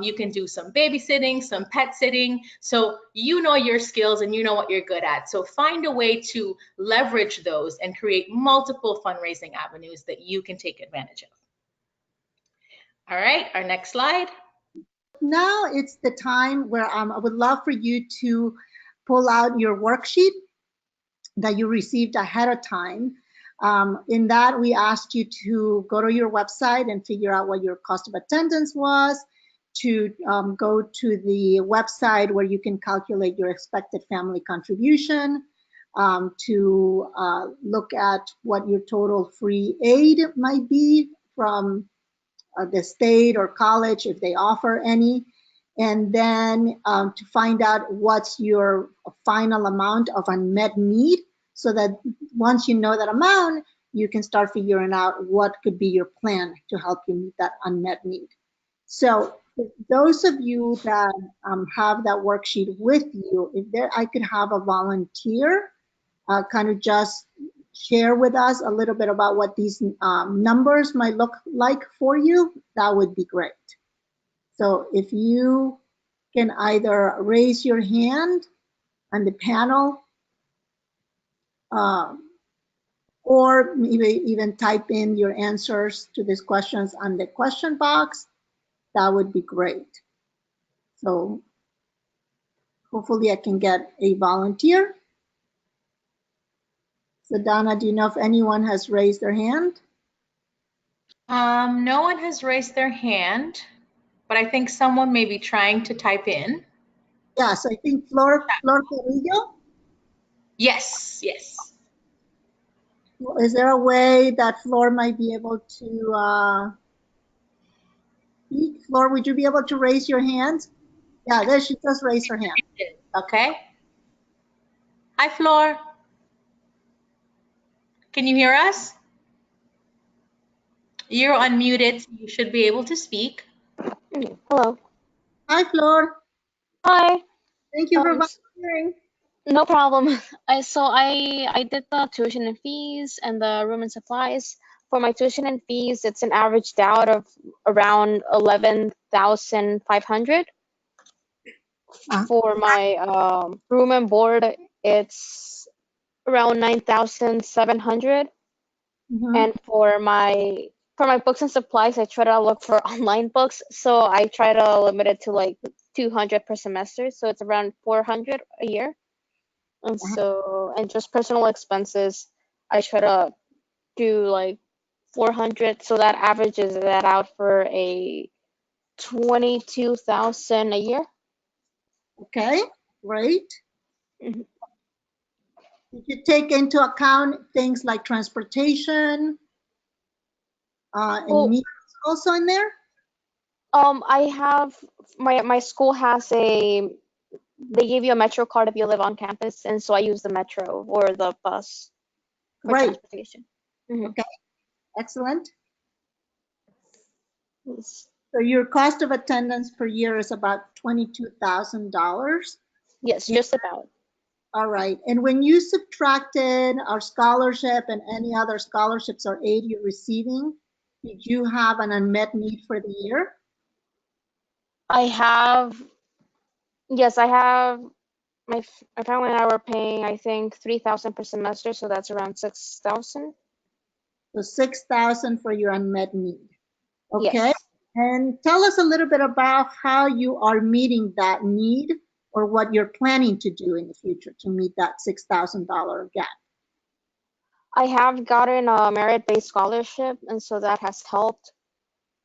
You can do some babysitting, some pet sitting. So you know your skills and you know what you're good at. So find a way to leverage those and create multiple fundraising avenues that you can take advantage of. All right, our next slide. Now it's the time where I would love for you to pull out your worksheet that you received ahead of time. In that, we asked you to go to your website and figure out what your cost of attendance was, to go to the website where you can calculate your expected family contribution, to look at what your total free aid might be from the state or college, if they offer any, and then to find out what's your final amount of unmet need, so that once you know that amount, you can start figuring out what could be your plan to help you meet that unmet need. So those of you that have that worksheet with you, if there, I could have a volunteer kind of just share with us a little bit about what these numbers might look like for you, that would be great. So if you can either raise your hand on the panel, or maybe even type in your answers to these questions on the question box, that would be great. So hopefully I can get a volunteer. So Donna, do you know if anyone has raised their hand? No one has raised their hand, but I think someone may be trying to type in. Yes, I think Flor Carrillo. Yes, yes. Is there a way that Flor might be able to speak? Flor, would you be able to raise your hand? Yeah, there she just raised her hand. Okay. Hi, Flor. Can you hear us? You're unmuted, so you should be able to speak. Hello. Hi, Flor. Hi. Thank you for Um, s- volunteering. no problem. I did the tuition and fees and the room and supplies. For my tuition and fees, it's an averaged out of around 11,500. Uh, For my room and board, it's around 9,700. mhm. And for my books and supplies, I try to look for online books. So I try to limit it to like 200 per semester. So it's around 400 a year. And just personal expenses, I try to do like 400. So that averages that out for a 22,000 a year. Okay, great. Mhm. Did you take into account things like transportation and Well, meals also in there? I have my school has they give you a metro card if you live on campus, and so I use the metro or the bus for Great. transportation. Hmm. Okay, excellent. Yes, So your cost of attendance per year is about $22,000. yes, just about. All right. And when you subtracted our scholarship and any other scholarships or aid you're receiving, did you have an unmet need for the year? I have, yes, I have my family and I were paying, I think, 3,000 per semester, so that's around 6,000. So 6,000 for your unmet need. Okay. Yes. And tell us a little bit about how you are meeting that need or what you're planning to do in the future to meet that $6,000 gap. I have gotten a merit-based scholarship, and so that has helped.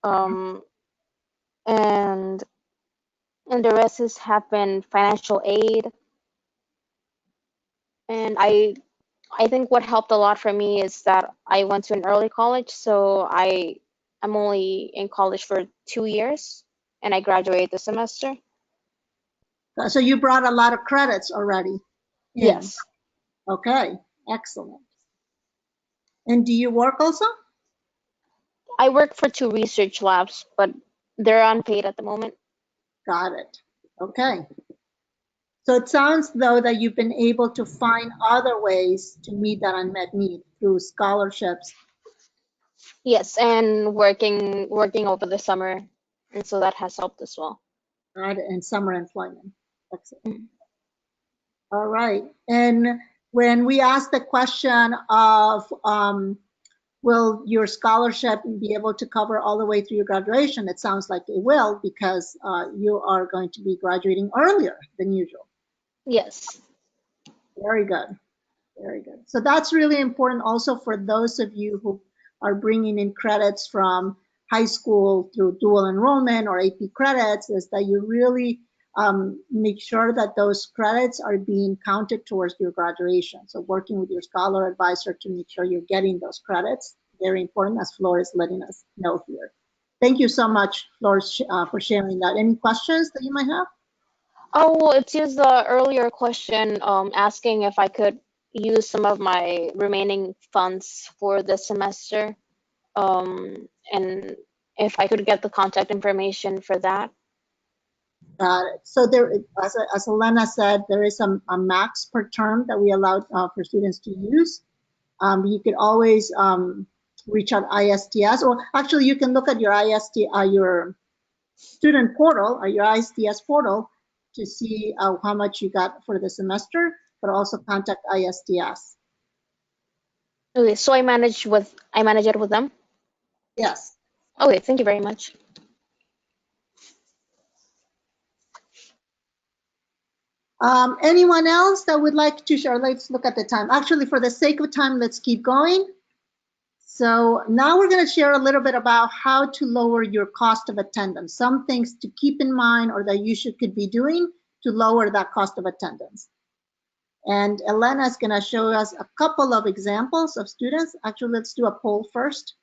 Um, and and the rest has happened financial aid. And I think what helped a lot for me is that I went to an early college, so I'm only in college for 2 years, and I graduate this semester. So you brought a lot of credits already in. Yes, Okay, excellent. And do you work also? I work for 2 research labs, but they're unpaid at the moment. Got it. Okay. So it sounds though that you've been able to find other ways to meet that unmet need through scholarships, Yes, and working over the summer, and so that has helped as well. right, and summer employment. Excellent. Mhm. All right. And when we ask the question of will your scholarship be able to cover all the way through your graduation, it sounds like it will because you are going to be graduating earlier than usual. Yes, Very good. Very good. So that's really important also for those of you who are bringing in credits from high school through dual enrollment or AP credits, is that you really make sure that those credits are being counted towards your graduation. So working with your scholar advisor to make sure you're getting those credits, very important, as Flor is letting us know here. Thank you so much, Flor, for sharing that. Any questions that you might have? oh, well, it's just the earlier question asking if I could use some of my remaining funds for this semester, and if I could get the contact information for that. So there, as Elena said, there is a max per term that we allow for students to use. You could always reach out ISTS, or actually you can look at your your student portal or your ISTS portal to see how much you got for the semester, but also contact ISTS. Okay, so I manage it with them. Yes. Okay, thank you very much. Anyone else that would like to share? Let's look at the time. Actually, for the sake of time, let's keep going. So now we're going to share a little bit about how to lower your cost of attendance, some things to keep in mind or that you could be doing to lower that cost of attendance. And Elena is going to show us a couple of examples of students. Actually, let's do a poll first.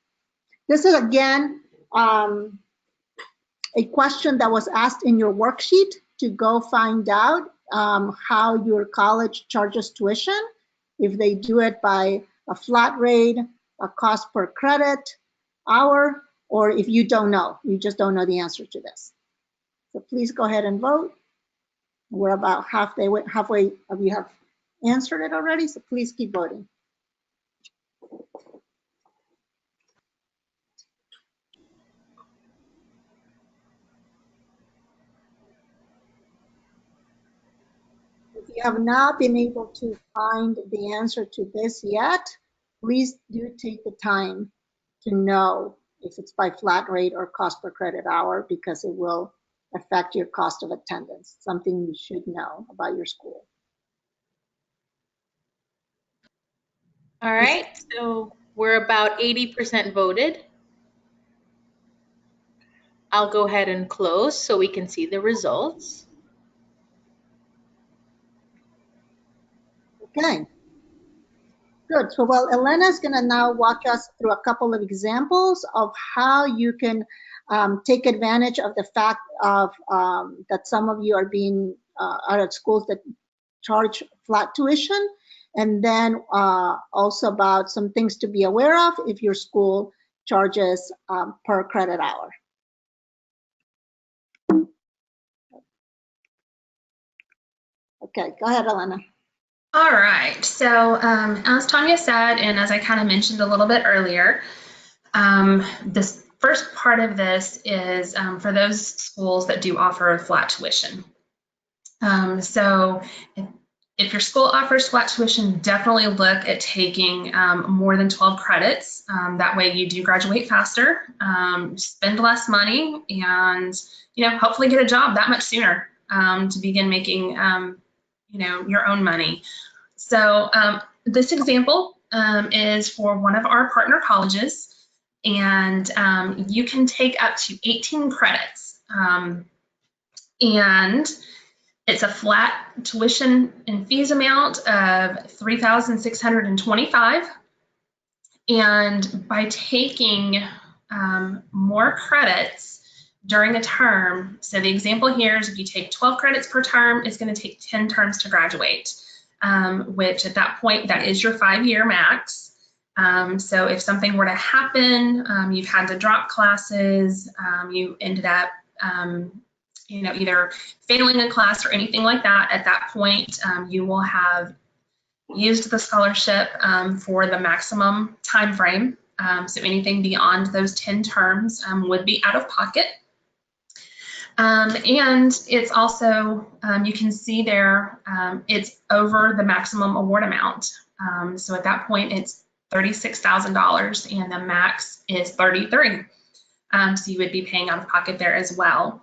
This is again a question that was asked in your worksheet to go find out how your college charges tuition, if they do it by a flat rate, a cost per credit, hour, or if you don't know, you just don't know the answer to this. So please go ahead and vote. We're about halfway of you have answered it already, so please keep voting. If you have not been able to find the answer to this yet, please do take the time to know if it's by flat rate or cost per credit hour, because it will affect your cost of attendance, something you should know about your school. All right, so we're about 80% voted. I'll go ahead and close so we can see the results. Okay. Good. So, well, Elena is going to now walk us through a couple of examples of how you can take advantage of the fact of that some of you are being out at schools that charge flat tuition, and then also about some things to be aware of if your school charges per credit hour. Okay, go ahead, Elena. All right, so as Tanya said, and as I kind of mentioned a little bit earlier, this first part of this is for those schools that do offer flat tuition. So if your school offers flat tuition, definitely look at taking more than 12 credits. That way you do graduate faster, spend less money, and hopefully get a job that much sooner to begin making your own money. So this example is for one of our partner colleges, and you can take up to 18 credits. And it's a flat tuition and fees amount of $3,625. And by taking more credits during a term, so the example here is if you take 12 credits per term, it's going to take 10 terms to graduate, which at that point, that is your 5-year max. So if something were to happen, you've had to drop classes, you ended up either failing a class or anything like that, at that point, you will have used the scholarship for the maximum time frame. So anything beyond those 10 terms would be out of pocket. And it's also, you can see there, it's over the maximum award amount. So at that point, it's $36,000 and the max is $33,000. So you would be paying out of pocket there as well.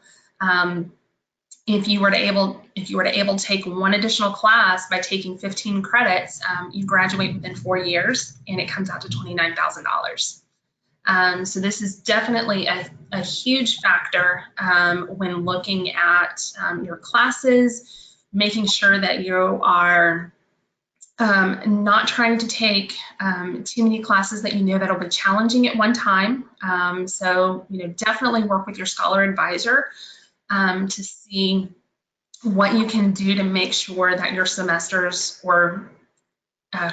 If you were able to take one additional class by taking 15 credits, you graduate within 4 years, and it comes out to $29,000. So this is definitely a huge factor when looking at your classes, making sure that you are not trying to take too many classes that you know that'll be challenging at one time. So definitely work with your scholar advisor to see what you can do to make sure that your semesters or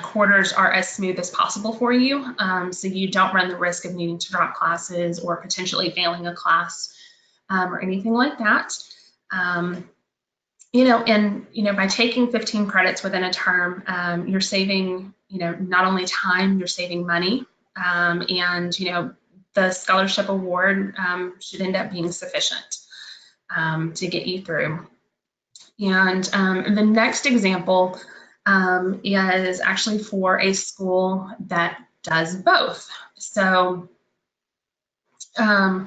quarters are as smooth as possible for you, so you don't run the risk of needing to drop classes or potentially failing a class or anything like that. By taking 15 credits within a term, you're saving, not only time, you're saving money, and the scholarship award should end up being sufficient to get you through. And the next example is actually for a school that does both. So for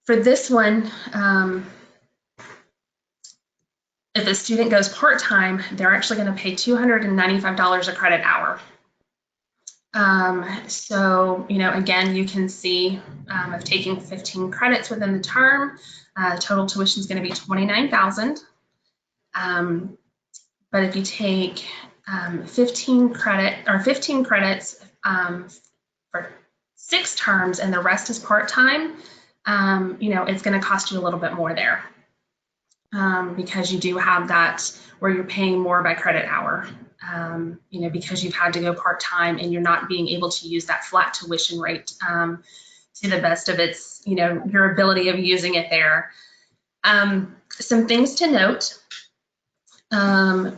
this one, if a student goes part-time, they're actually going to pay $295 a credit hour. So, again, you can see of taking 15 credits within the term, total tuition is going to be $29,000. But if you take 15 credits for 6 terms and the rest is part-time, it's going to cost you a little bit more there because you do have that where you're paying more by credit hour, because you've had to go part-time and you're not being able to use that flat tuition rate to the best of its, your ability of using it there. Some things to note.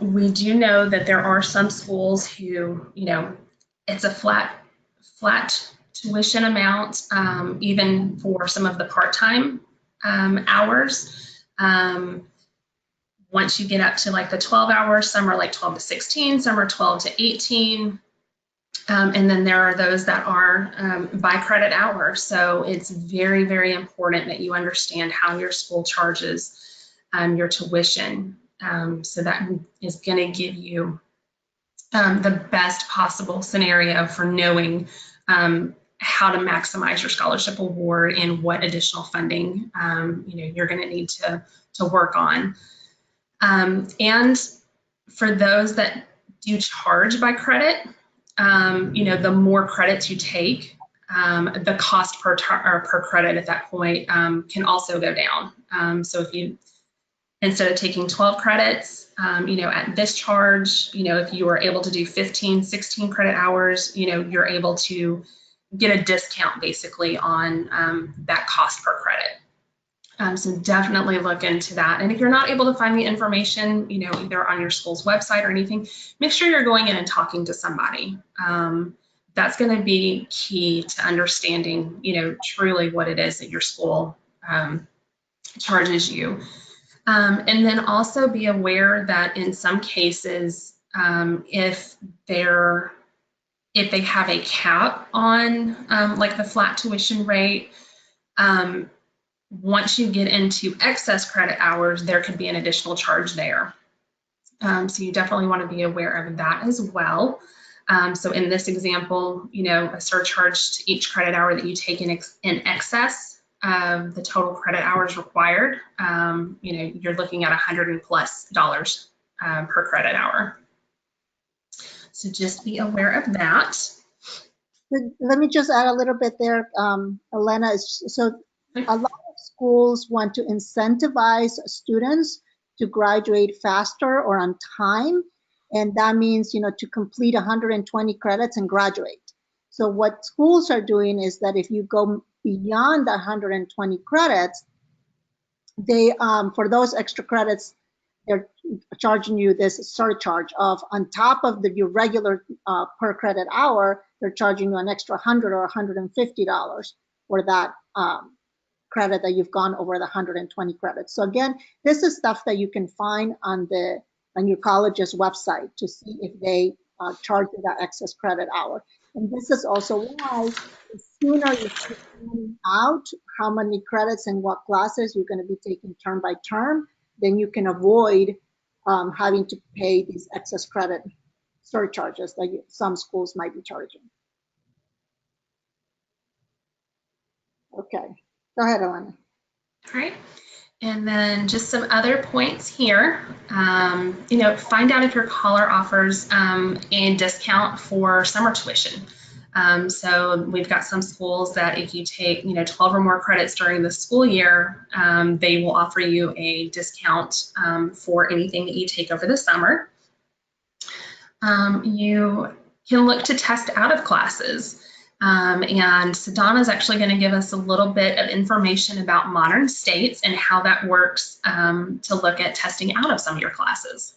We do know that there are some schools who, it's a flat tuition amount, even for some of the part-time hours. Once you get up to like the 12 hours, some are like 12 to 16, some are 12 to 18. And then there are those that are by credit hour. So it's very, very important that you understand how your school charges your tuition. So that is going to give you the best possible scenario for knowing how to maximize your scholarship award and what additional funding you're going to need to work on. And for those that do charge by credit, the more credits you take, the cost per credit at that point can also go down. So if you, instead of taking 12 credits, at this charge, if you are able to do 15, 16 credit hours, you're able to get a discount basically on that cost per credit. So definitely look into that. And if you're not able to find the information, either on your school's website or anything, make sure you're going in and talking to somebody. That's going to be key to understanding, truly what it is that your school charges you. And then also be aware that in some cases, if they have a cap on like the flat tuition rate, once you get into excess credit hours, there could be an additional charge there. So you definitely want to be aware of that as well. So in this example, a surcharge to each credit hour that you take in excess of the total credit hours required, you're looking at $100+ per credit hour. So just be aware of that. Let me just add a little bit there, Elena. So a lot of schools want to incentivize students to graduate faster or on time. And that means, to complete 120 credits and graduate. So what schools are doing is that if you go beyond the 120 credits, they, for those extra credits, they're charging you this surcharge of, on top of your regular per credit hour, they're charging you an extra $100 or $150 for that credit that you've gone over the 120 credits. So again, this is stuff that you can find on your college's website to see if they charge you that excess credit hour. And this is also why the sooner you start finding out how many credits and what classes you're going to be taking term by term, then you can avoid having to pay these excess credit surcharges that some schools might be charging. Okay, go ahead, Elena. All right. And then just some other points here. Find out if your caller offers a discount for summer tuition. So we've got some schools that if you take 12 or more credits during the school year, they will offer you a discount for anything that you take over the summer. You can look to test out of classes. And Sadhana is actually going to give us a little bit of information about modern states and how that works to look at testing out of some of your classes.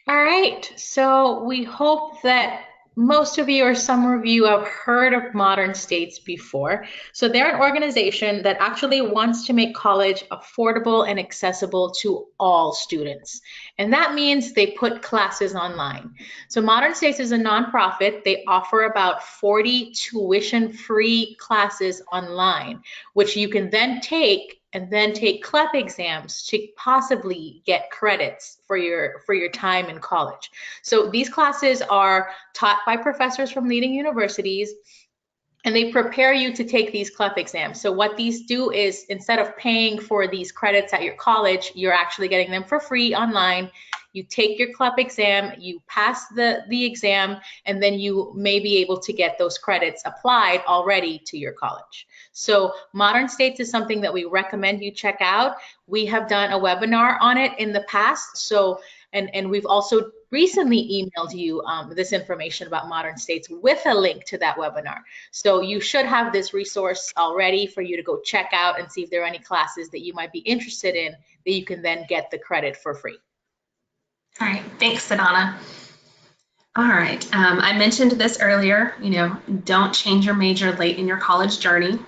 All right, so we hope that most of you or some of you have heard of modern states before. So they're an organization that actually wants to make college affordable and accessible to all students. And that means they put classes online. So Modern States is a nonprofit. They offer about 40 tuition-free classes online, which you can then take and then take CLEP exams to possibly get credits for your time in college. So these classes are taught by professors from leading universities, and they prepare you to take these CLEP exams. So what these do is, instead of paying for these credits at your college, you're actually getting them for free online. You take your CLEP exam, you pass the exam, and then you may be able to get those credits applied already to your college. So Modern States is something that we recommend you check out. We have done a webinar on it in the past, so and we've also recently emailed you this information about modern states with a link to that webinar. So you should have this resource already for you to go check out and see if there are any classes that you might be interested in that you can then get the credit for free. All right, thanks, Sadhana. All right, I mentioned this earlier, don't change your major late in your college journey,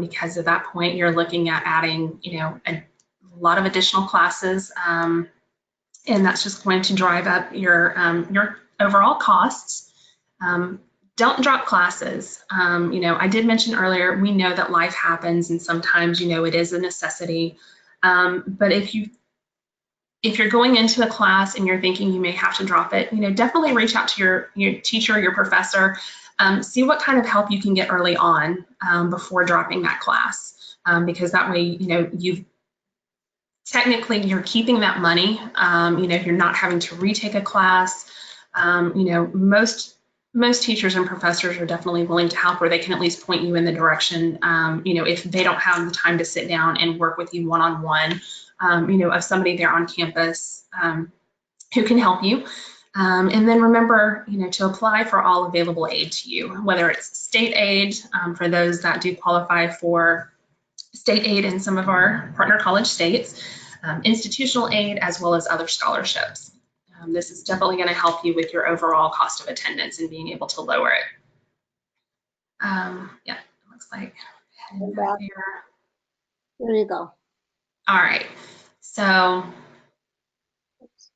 because at that point you're looking at adding, a lot of additional classes, and that's just going to drive up your overall costs. Don't drop classes. I did mention earlier, we know that life happens and sometimes, it is a necessity, but if you're going into a class and you're thinking you may have to drop it, definitely reach out to your teacher, your professor, see what kind of help you can get early on before dropping that class, because that way, you're keeping that money. You're not having to retake a class. Most teachers and professors are definitely willing to help, or they can at least point you in the direction, if they don't have the time to sit down and work with you one-on-one. Of somebody there on campus who can help you. And then remember, to apply for all available aid to you, whether it's state aid for those that do qualify for state aid in some of our partner college states, institutional aid, as well as other scholarships. This is definitely going to help you with your overall cost of attendance and being able to lower it. Yeah, it looks like heading back there. There you go. All right, so. Oops.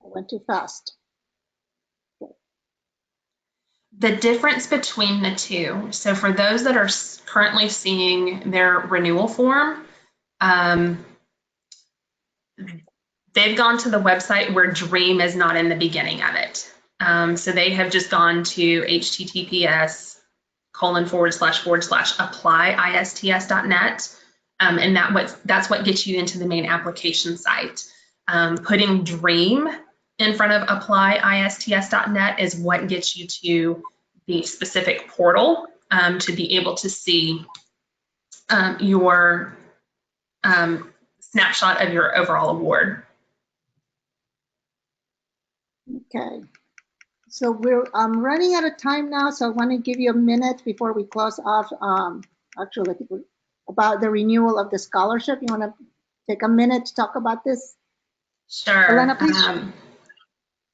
I went too fast. The difference between the two, so for those that are currently seeing their renewal form, they've gone to the website where DREAM is not in the beginning of it. So they have just gone to https://apply.ists.net. And that's what gets you into the main application site. Putting DREAM in front of apply.ists.net is what gets you to the specific portal to be able to see your snapshot of your overall award. Okay. So we're running out of time now, so I want to give you a minute before we close off. Actually, about the renewal of the scholarship. You want to take a minute to talk about this? Sure. Elena, please.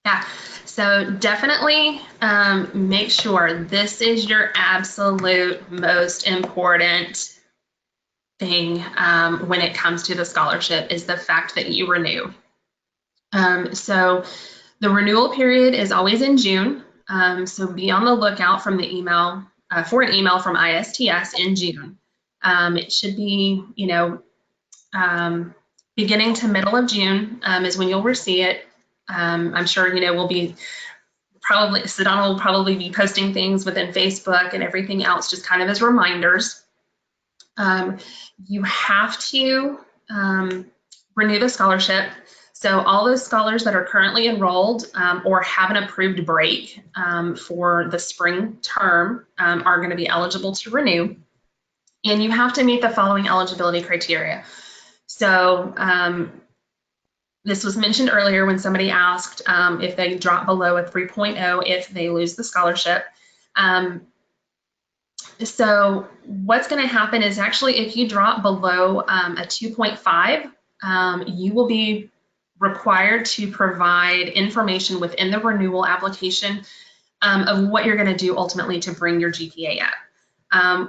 Yeah, so definitely make sure this is your absolute most important thing when it comes to the scholarship, is the fact that you renew. So the renewal period is always in June, so be on the lookout from the email for an email from ISTS in June. It should be, beginning to middle of June is when you'll receive it. I'm sure, we'll be Sedona will probably be posting things within Facebook and everything else, just kind of as reminders. You have to renew the scholarship. So all those scholars that are currently enrolled or have an approved break for the spring term are going to be eligible to renew. And you have to meet the following eligibility criteria. So this was mentioned earlier when somebody asked if they drop below a 3.0, if they lose the scholarship. So what's going to happen is, actually, if you drop below a 2.5, you will be required to provide information within the renewal application of what you're going to do ultimately to bring your GPA up.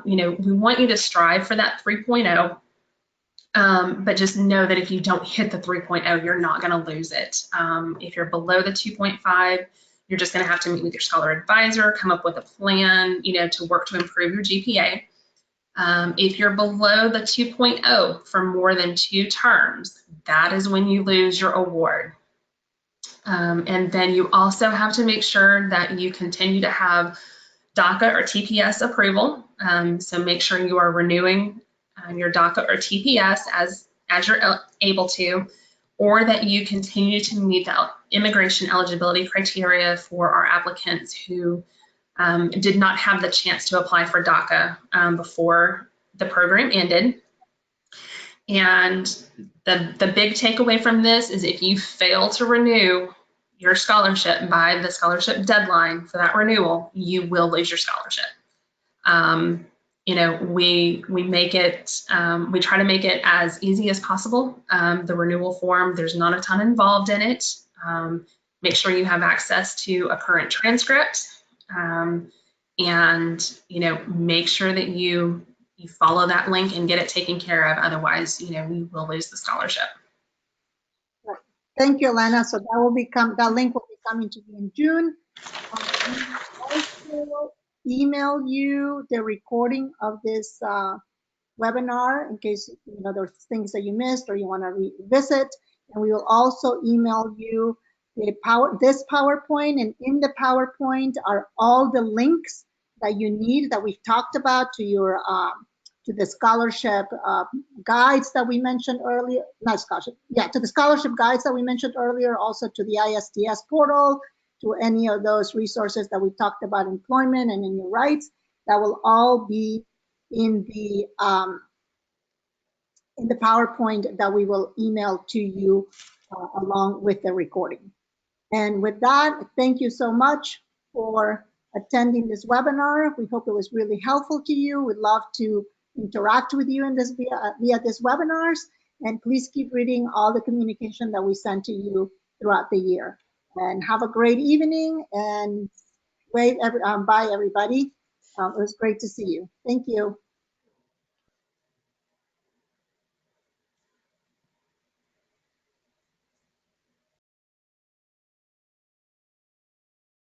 We want you to strive for that 3.0. But just know that if you don't hit the 3.0, you're not going to lose it. If you're below the 2.5, you're just going to have to meet with your scholar advisor, come up with a plan, to work to improve your GPA. If you're below the 2.0 for more than 2 terms, that is when you lose your award. And then you also have to make sure that you continue to have DACA or TPS approval. So make sure you are renewing your DACA or TPS as you're able to, or that you continue to meet the immigration eligibility criteria for our applicants who did not have the chance to apply for DACA before the program ended. And the big takeaway from this is, if you fail to renew your scholarship by the scholarship deadline for that renewal, you will lose your scholarship. You know, we make it, we try to make it as easy as possible. The renewal form, there's not a ton involved in it. Make sure you have access to a current transcript, and, you know, make sure that you follow that link and get it taken care of. Otherwise, you know, you will lose the scholarship. Thank you, Elena. So that will become, that link will be coming to you in June. Also email you the recording of this webinar in case you know there's things that you missed or you want to revisit. And we will also email you this PowerPoint, and in the PowerPoint are all the links that you need that we've talked about to your to the scholarship guides that we mentioned earlier, not scholarship, yeah, to the scholarship guides that we mentioned earlier, also to the ISTS portal, to any of those resources that we talked about, employment and in your rights. That will all be in the PowerPoint that we will email to you along with the recording. And with that, thank you so much for attending this webinar. We hope it was really helpful to you. We'd love to interact with you in this via this webinars. And please keep reading all the communication that we send to you throughout the year. And have a great evening, and bye everybody. It was great to see you. Thank you.